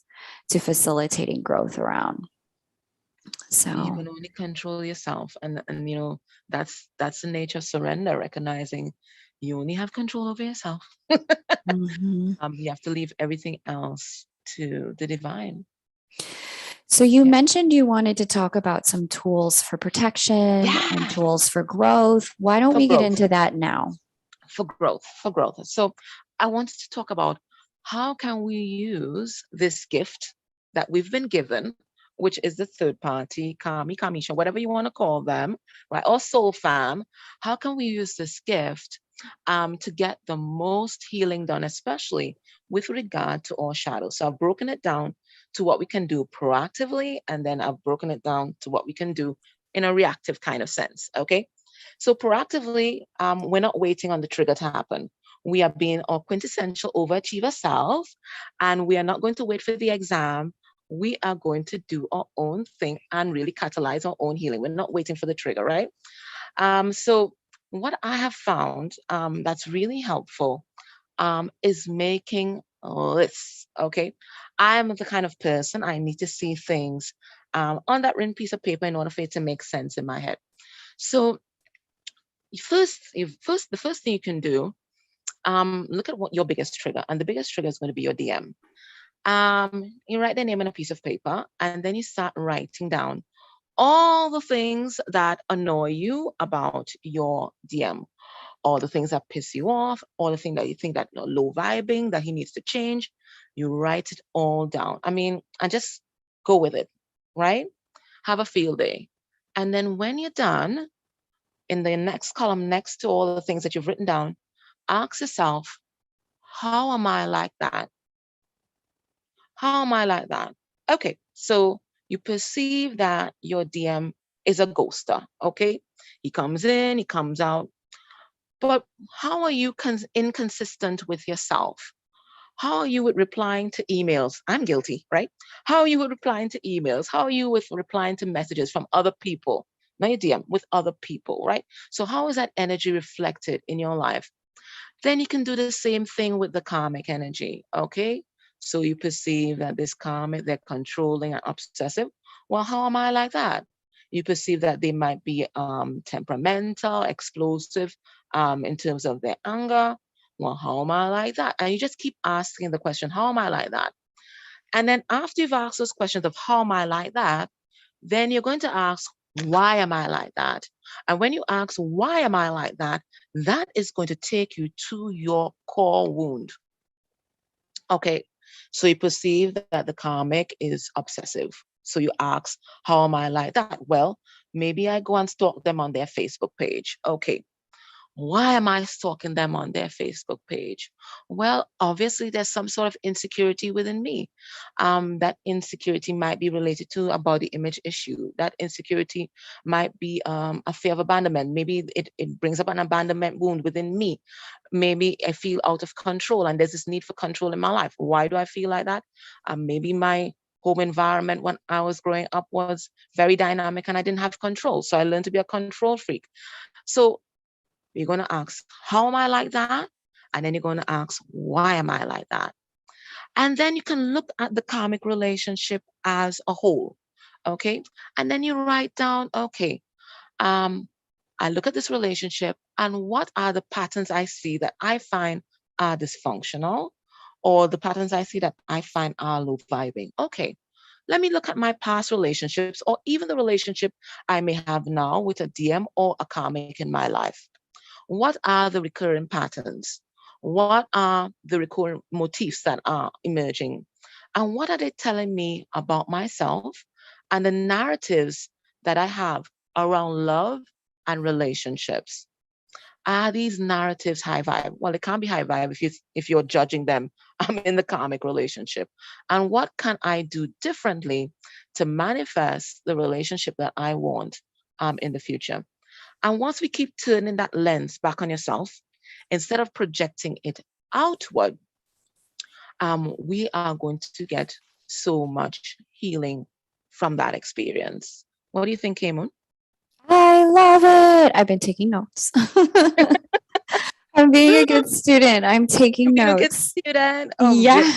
to facilitating growth around? So You can only control yourself, and you know, that's the nature of surrender, recognizing you only have control over yourself. You have to leave everything else to the divine. So you mentioned you wanted to talk about some tools for protection and tools for growth. Why don't we get into that now? For growth. So I wanted to talk about how can we use this gift that we've been given, which is the third party, Kami, Kamisha, whatever you want to call them, right? Or soul fam. How can we use this gift to get the most healing done, especially with regard to all shadows? So I've broken it down to what we can do proactively, and then I've broken it down to what we can do in a reactive kind of sense. Okay. So proactively, we're not waiting on the trigger to happen. We are being our quintessential overachiever self, and we are not going to wait for the exam. We are going to do our own thing and really catalyze our own healing. We're not waiting for the trigger, right? So what I have found that's really helpful is making lists. Okay, I'm the kind of person, I need to see things on that written piece of paper in order for it to make sense in my head. So the first thing you can do, look at what your biggest trigger, and the biggest trigger is going to be your DM. You write their name on a piece of paper, and then you start writing down all the things that annoy you about your DM, all the things that piss you off, all the things that you think that low vibing, that he needs to change. You write it all down. I mean, and just go with it, right? Have a field day. And then when you're done, in the next column, next to all the things that you've written down, ask yourself, how am I like that? How am I like that? Okay, so you perceive that your DM is a ghoster, okay? He comes in, he comes out. But how are you inconsistent with yourself? How are you with replying to emails? I'm guilty, right? How are you with replying to emails? How are you with replying to messages from other people? Not your DM, with other people, right? So how is that energy reflected in your life? Then you can do the same thing with the karmic energy, okay? So you perceive that this karmic, they're controlling and obsessive. Well, how am I like that? You perceive that they might be temperamental, explosive in terms of their anger. Well, how am I like that? And you just keep asking the question, how am I like that? And then after you've asked those questions of how am I like that, then you're going to ask, why am I like that? And when you ask, why am I like that? That is going to take you to your core wound. Okay, so you perceive that the karmic is obsessive. So you ask, how am I like that? Well, maybe I go and stalk them on their Facebook page. Okay, why am I stalking them on their Facebook page? Well, obviously, there's some sort of insecurity within me. That insecurity might be related to a body image issue. That insecurity might be a fear of abandonment. Maybe it brings up an abandonment wound within me. Maybe I feel out of control and there's this need for control in my life. Why do I feel like that? Maybe my home environment when I was growing up was very dynamic and I didn't have control. So I learned to be a control freak. So you're going to ask, how am I like that? And then you're going to ask, why am I like that? And then you can look at the karmic relationship as a whole. Okay. And then you write down, okay, um, I look at this relationship and what are the patterns I see that I find are dysfunctional, or the patterns I see that I find are low vibing. Okay. Let me look at my past relationships or even the relationship I may have now with a DM or a karmic in my life. What are the recurring patterns? What are the recurring motifs that are emerging? And what are they telling me about myself and the narratives that I have around love and relationships? Are these narratives high vibe? Well, it can't be high vibe if you're judging them. I'm in the karmic relationship. And what can I do differently to manifest the relationship that I want in the future? And once we keep turning that lens back on yourself, instead of projecting it outward, we are going to get so much healing from that experience. What do you think, Kamon? I love it. I've been taking notes. I'm being a good student. I'm taking Being a good notes. student. Oh, Yes.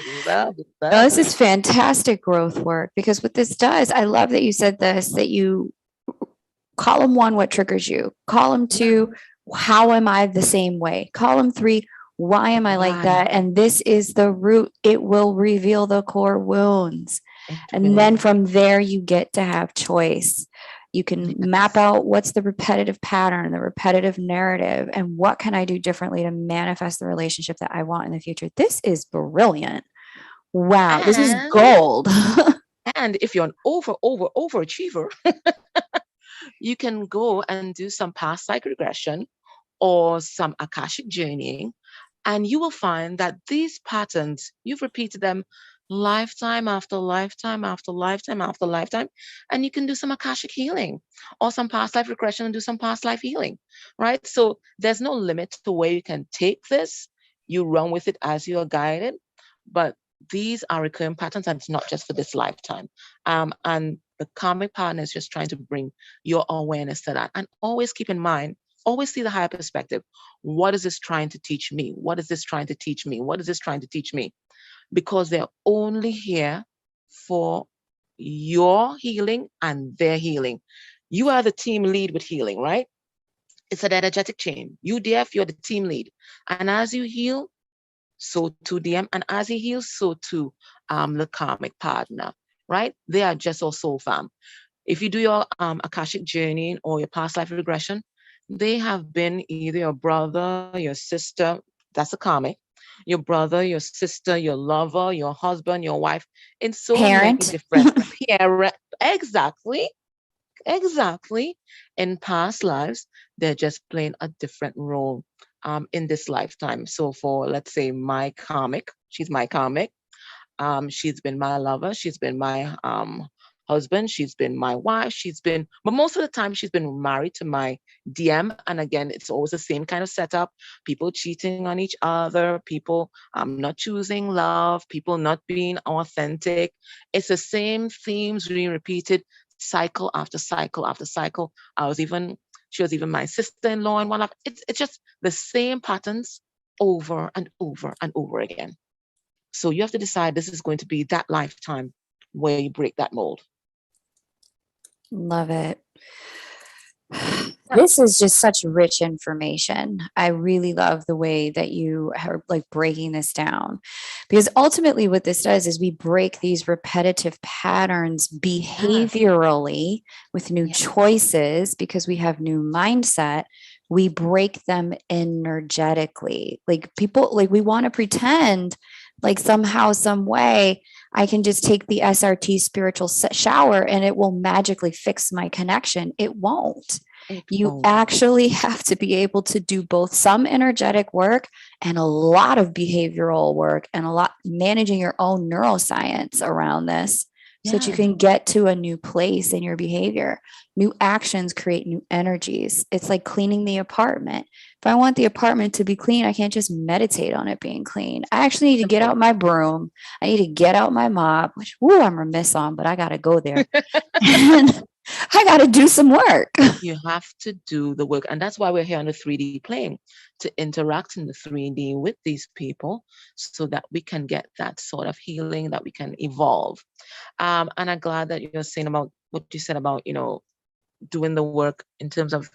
lovely, No, this is lovely. fantastic growth work because what this does, I love that you said this, that you column one, what triggers you? Column Yeah. two, how am I the same way? Column three, why am I like Why? that? And this is the root. It will reveal the core wounds. It And then will. from there, you get to have choice. You can map Yes. out what's the repetitive pattern, the repetitive narrative, and what can I do differently to manifest the relationship that I want in the future. This is brilliant. Wow, this is And gold. and if you're an overachiever, you can go and do some past life regression or some Akashic journeying, and you will find that these patterns, you've repeated them lifetime after lifetime after lifetime after lifetime, and you can do some Akashic healing or some past life regression and do some past life healing, right? So there's no limit to where you can take this. You run with it as you are guided, but these are recurring patterns, and it's not just for this lifetime. And the karmic partner is just trying to bring your awareness to that. And always keep in mind, always see the higher perspective. What is this trying to teach me? What is this trying to teach me? What is this trying to teach me? Because they're only here for your healing and their healing. You are the team lead with healing, right? It's an energetic chain. You, DF, you're the team lead. And as you heal, so too DM. And as he heals, so too the karmic partner, right? They are just all soul fam. If you do your Akashic journey or your past life regression, they have been either your brother, your sister, that's a karmic, your brother, your sister, your lover, your husband, your wife, in so many Parent. different parents. Exactly, exactly. In past lives, they're just playing a different role in this lifetime. So for, let's say, my karmic, she's my karmic. She's been my lover. She's been my husband. She's been my wife. But most of the time, she's been married to my DM. And again, it's always the same kind of setup: people cheating on each other, people not choosing love, people not being authentic. It's the same themes being repeated cycle after cycle after cycle. She was even my sister-in-law in one of it's just the same patterns over and over and over again. So you have to decide this is going to be that lifetime where you break that mold. Love it. This is just such rich information. I really love the way that you are like breaking this down, because ultimately what this does is we break these repetitive patterns Yes. behaviorally with new Yes. choices because we have new mindset. We break them energetically. Like people, like we want to pretend like somehow, some way I can just take the SRT spiritual shower and it will magically fix my connection. It won't. It You won't. actually have to be able to do both some energetic work and a lot of behavioral work and a lot managing your own neuroscience around this so that you Yes. can get to a new place in your behavior. New actions create new energies. It's like cleaning the apartment. If I want the apartment to be clean, I can't just meditate on it being clean. I actually need to get Simple. out my broom. I need to get out my mop, which woo, I'm remiss on, but I got to go there. And I got to do some work. You have to do the work. And that's why we're here on the 3D plane, to interact in the 3D with these people so that we can get that sort of healing, that we can evolve. And I'm glad that you're saying about what you said about, doing the work in terms of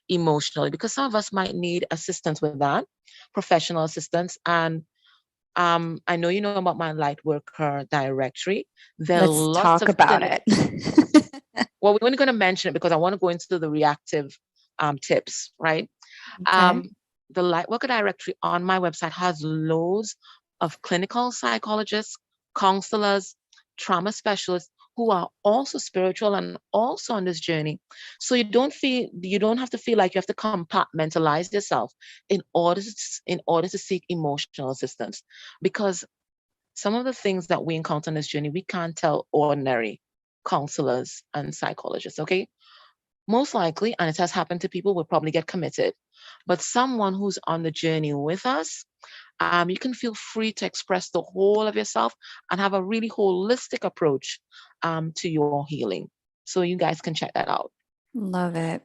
emotionally, because some of us might need assistance with that, professional assistance. And I know you know about my light worker directory. There are Let's lots talk of about it. well, we're only going to mention it because I want to go into the reactive tips, right? Okay. Um, the Lightworker Directory on my website has loads of clinical psychologists, counselors, trauma specialists who are also spiritual and also on this journey. So you don't have to feel like you have to compartmentalize yourself in order to seek emotional assistance, because some of the things that we encounter on this journey we can't tell ordinary counselors and psychologists. Okay, most likely, and it has happened to people, will probably get committed. But someone who's on the journey with us, You can feel free to express the whole of yourself and have a really holistic approach to your healing. So you guys can check that out. Love it.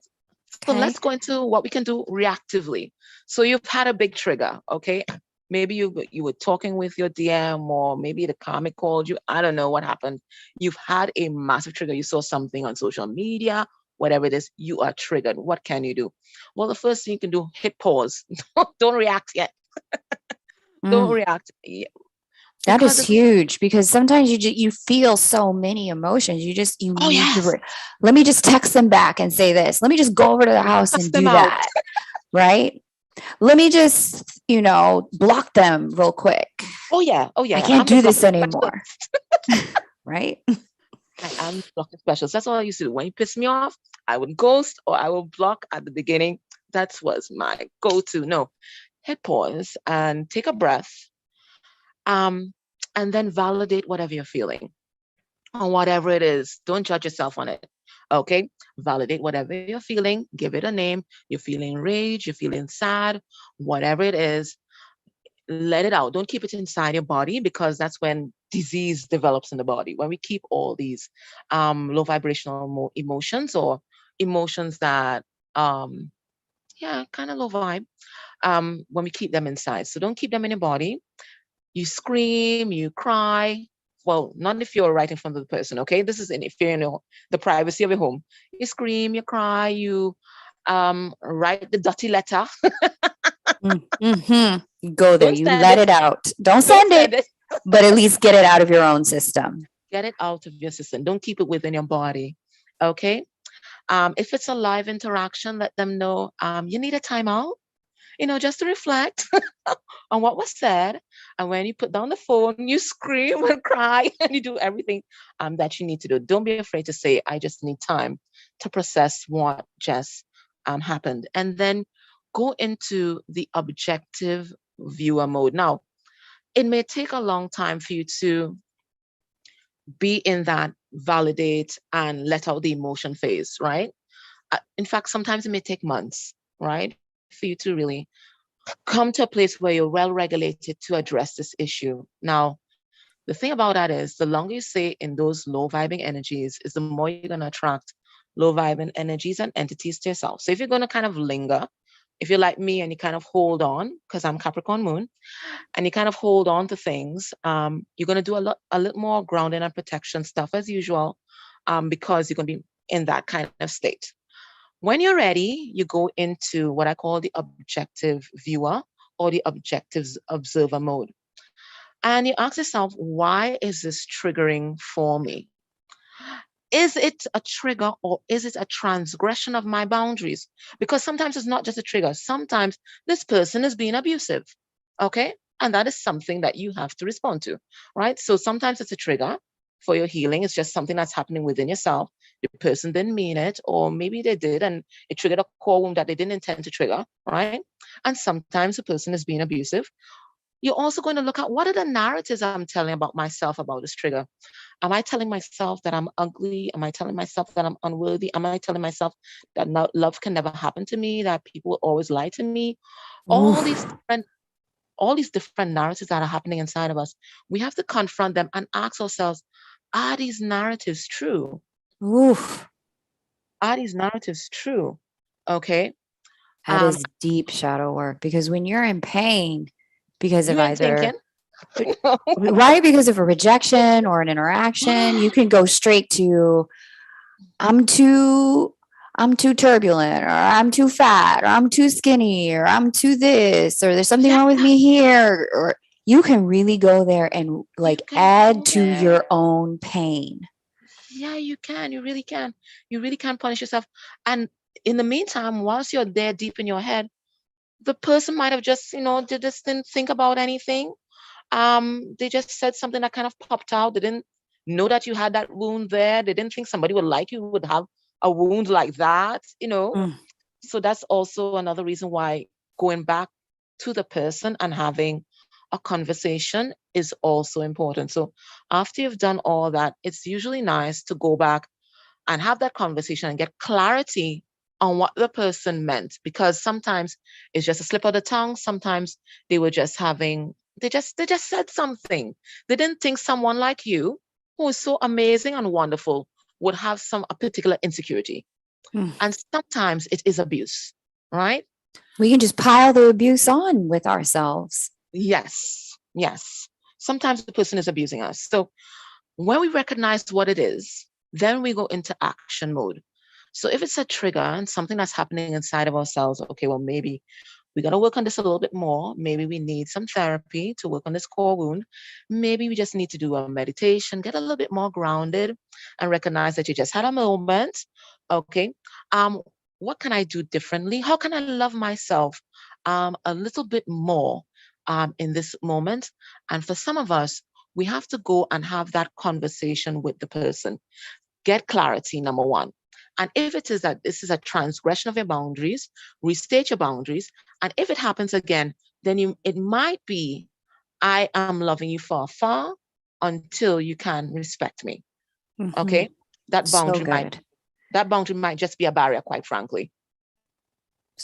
So Okay. let's go into what we can do reactively. So you've had a big trigger, okay? Maybe you were talking with your DM, or maybe the karmic called you. I don't know what happened. You've had a massive trigger. You saw something on social media, whatever it is, you are triggered. What can you do? Well, the first thing you can do, hit pause. Don't react yet. Don't Mm. react. That Because is it's, huge, because sometimes you feel so many emotions. You oh need to yes, let me just text them back and say this. Let me just go over to the house cuss and them do out. that. Right? Let me just, block them real quick. Oh yeah, oh I yeah. can't I'm the do this blocking anymore. specialist. Right? I am the blocking specialist. That's all I used to do. When you piss me off, I would ghost or I will block at the beginning. That was my go-to. No, hit pause and take a breath. Um, and then validate whatever you're feeling on whatever it is. Don't judge yourself on it. Okay. Validate whatever you're feeling, give it a name. You're feeling rage, you're feeling sad, whatever it is, let it out. Don't keep it inside your body, because that's when disease develops in the body. When we keep all these low vibrational emotions, or emotions that yeah, kind of low vibe, when we keep them inside. So don't keep them in your body. You scream, you cry. Well, not if you're right in front of the person, okay? This is if you're in the privacy of your home. You scream, you cry, you write the dirty letter. Mm-hmm. You go there, Don't you send let it. it out. Don't Don't send it, send it. but at least get it out of your own system. Get it out of your system. Don't keep it within your body. Okay. If it's a live interaction, let them know you need a timeout, just to reflect on what was said. And when you put down the phone, you scream and cry and you do everything that you need to do. Don't be afraid to say, I just need time to process what just happened. And then go into the objective viewer mode. Now, it may take a long time for you to be in that validate and let out the emotion phase, right? In fact, sometimes it may take months, right, for you to really come to a place where you're well regulated to address this issue. Now, the thing about that is, the longer you stay in those low vibing energies, is the more you're going to attract low vibing energies and entities to yourself. So if you're going to kind of linger, if you're like me and you kind of hold on, because I'm Capricorn moon, and you kind of hold on to things, you're going to do a little more grounding and protection stuff as usual, because you're going to be in that kind of state. When you're ready, you go into what I call the objective viewer, or the objective observer mode. And you ask yourself, why is this triggering for me? Is it a trigger, or is it a transgression of my boundaries? Because sometimes it's not just a trigger. Sometimes this person is being abusive. Okay. And that is something that you have to respond to, right? So sometimes it's a trigger for your healing. It's just something that's happening within yourself. The person didn't mean it, or maybe they did, and it triggered a core wound that they didn't intend to trigger, right? And sometimes the person is being abusive. You're also going to look at, what are the narratives I'm telling about myself about this trigger? Am I telling myself that I'm ugly? Am I telling myself that I'm unworthy? Am I telling myself that love can never happen to me? That people will always lie to me? All these Oof. different all these different narratives that are happening inside of us. We have to confront them and ask ourselves, are these narratives true? Oof. Are these narratives true? Okay. That is deep shadow work, because when you're in pain because of You ain't thinking. either right, because of a rejection or an interaction, you can go straight to I'm too I'm too turbulent, or I'm too fat, or I'm too skinny, or I'm too this, or there's something Yeah, wrong with me here, or you can really go there and you like can add go to there. your own pain. Yeah, you can. You really can. You really can punish yourself. And in the meantime, whilst you're there deep in your head, the person might have just, they just didn't think about anything. They just said something that kind of popped out. They didn't know that you had that wound there. They didn't think somebody would like you would have a wound like that. Mm. So that's also another reason why going back to the person and having a conversation is also important. So after you've done all that, it's usually nice to go back and have that conversation and get clarity on what the person meant, because sometimes it's just a slip of the tongue. Sometimes they were just having, they just said something. They didn't think someone like you, who is so amazing and wonderful, would have a particular insecurity. Mm. And sometimes it is abuse, right? We can just pile the abuse on with ourselves. Yes, yes. Sometimes the person is abusing us. So when we recognize what it is, then we go into action mode. So if it's a trigger and something that's happening inside of ourselves, okay, well, maybe we got to work on this a little bit more. Maybe we need some therapy to work on this core wound. Maybe we just need to do a meditation, get a little bit more grounded, and recognize that you just had a moment. Okay. Um, what can I do differently? How can I love myself a little bit more in this moment? And for some of us, we have to go and have that conversation with the person. Get clarity, number one. And if it is that this is a transgression of your boundaries, restate your boundaries. And if it happens again, then it might be, I am loving you for far until you can respect me. Mm-hmm. Okay. That So boundary might good. that boundary might just be a barrier, quite frankly.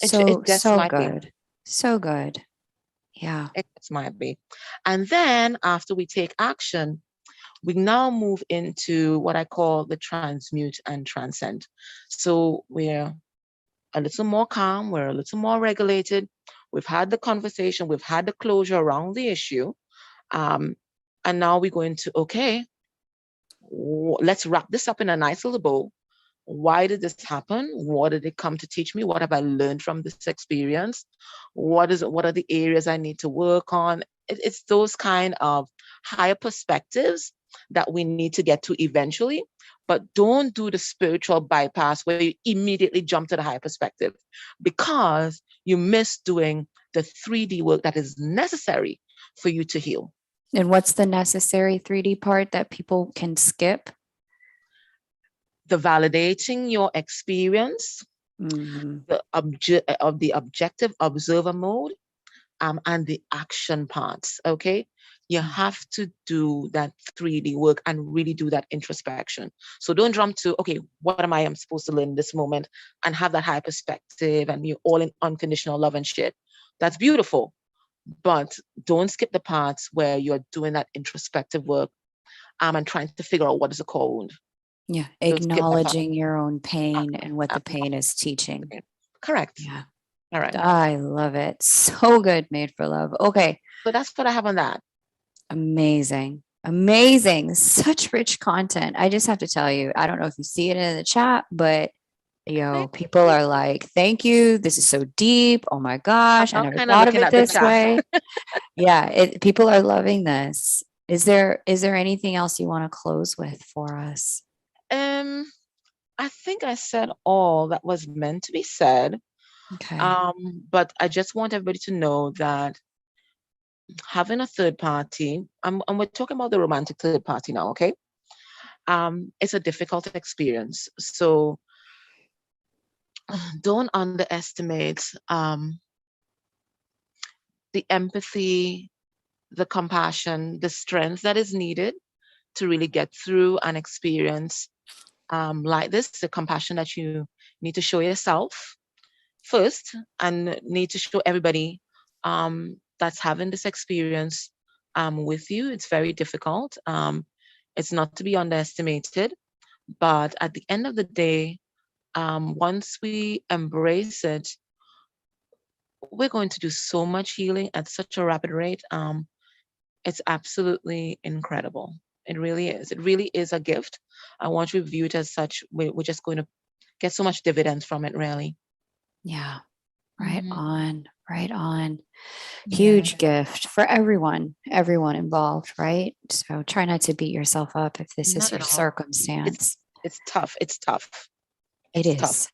It So, just so might be. good. So good. Yeah. It just might be. And then after we take action, we now move into what I call the transmute and transcend. So we're a little more calm, we're a little more regulated. We've had the conversation, we've had the closure around the issue. Um, and now we go into, okay, let's wrap this up in a nice little bow. Why did this happen? What did it come to teach me? What have I learned from this experience? What are the areas I need to work on? It's those kind of higher perspectives that we need to get to eventually. But don't do the spiritual bypass where you immediately jump to the higher perspective, because you miss doing the 3D work that is necessary for you to heal. And what's the necessary 3D part that people can skip? The validating your experience, Mm-hmm. the objective observer mode, and the action parts. Okay, you have to do that 3D work and really do that introspection. So don't jump to, okay, what am I supposed to learn in this moment, and have that high perspective and you're all in unconditional love and shit. That's beautiful, but don't skip the parts where you're doing that introspective work, and trying to figure out what is a core wound. Yeah. Don't skip that part. Acknowledging your own pain and what Uh, the pain is teaching. Correct. Yeah. All right. I love it. So good, Maid4luv. Okay. So that's what I have on that. Amazing. Amazing. Such rich content. I just have to tell you, I don't know if you see it in the chat, but people are like, thank you. This is so deep. Oh my gosh. I I'm never kind of thought of looking it at the this chat. way. Yeah. People are loving this. Is there anything else you want to close with for us? I think I said all that was meant to be said. Okay. But I just want everybody to know that having a third party, and we're talking about the romantic third party now, okay? It's a difficult experience. So don't underestimate the empathy, the compassion, the strength that is needed to really get through an experience like this, the compassion that you need to show yourself first, and need to show everybody that's having this experience with you. It's very difficult. It's not to be underestimated, but at the end of the day, once we embrace it, we're going to do so much healing at such a rapid rate. It's absolutely incredible. It really is. It really is a gift. I want you to view it as such. We're just going to get so much dividends from it, really. Yeah. Right Mhm. on. Right on. Yeah. Huge gift for everyone involved, right? So try not to beat yourself up if this is Not your at all. It's circumstance. it's tough. It's tough. It It's tough. is.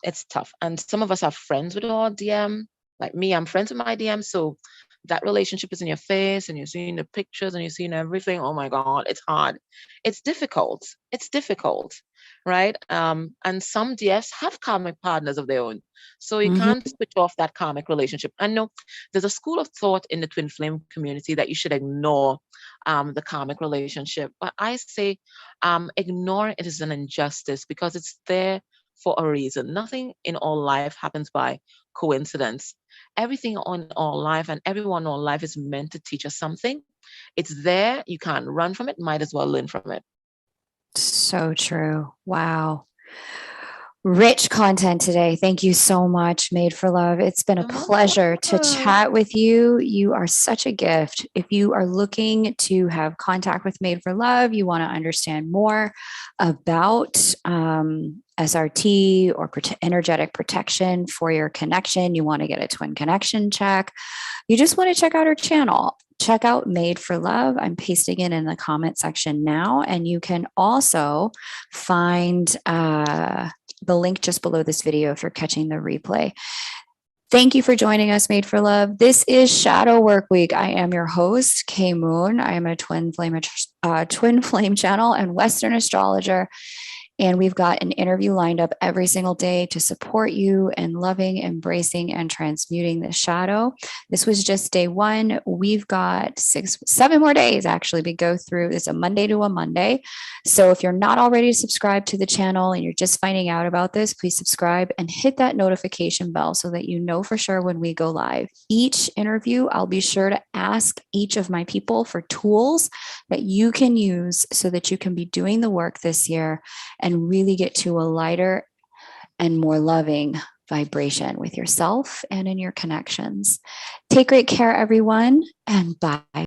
It's tough. And some of us are friends with our DM. Like me, I'm friends with my DM. So that relationship is in your face and you're seeing the pictures and you're seeing everything. Oh my God, it's hard. It's difficult. It's difficult. Right. And some DFs have karmic partners of their own. So you Mhm. can't switch off that karmic relationship. I know there's a school of thought in the twin flame community that you should ignore the karmic relationship. But I say ignoring it is an injustice, because it's there for a reason. Nothing in our life happens by coincidence. Everything on our life and everyone in our life is meant to teach us something. It's there. You can't run from it. Might as well learn from it. So true. Wow. Rich content today. Thank you so much, Maid4luv. It's been a You're most pleasure to welcome. chat with you. You are such a gift. If you are looking to have contact with Maid4luv, you want to understand more about SRT or energetic protection for your connection, you want to get a twin connection check, you just want to check out our channel. Check out Maid4luv. I'm pasting it in the comment section now. And you can also find the link just below this video if you're catching the replay. Thank you for joining us, Maid4luv. This is Shadow Work Week. I am your host, Kay Moon. I am a twin flame channel and Western astrologer. And we've got an interview lined up every single day to support you in loving, embracing, and transmuting the shadow. This was just day one. We've got 7 more days actually to go through. It's a Monday to a Monday. So if you're not already subscribed to the channel and you're just finding out about this, please subscribe and hit that notification bell so that you know for sure when we go live. Each interview, I'll be sure to ask each of my people for tools that you can use so that you can be doing the work this year and really get to a lighter and more loving vibration with yourself and in your connections. Take great care, everyone, and bye.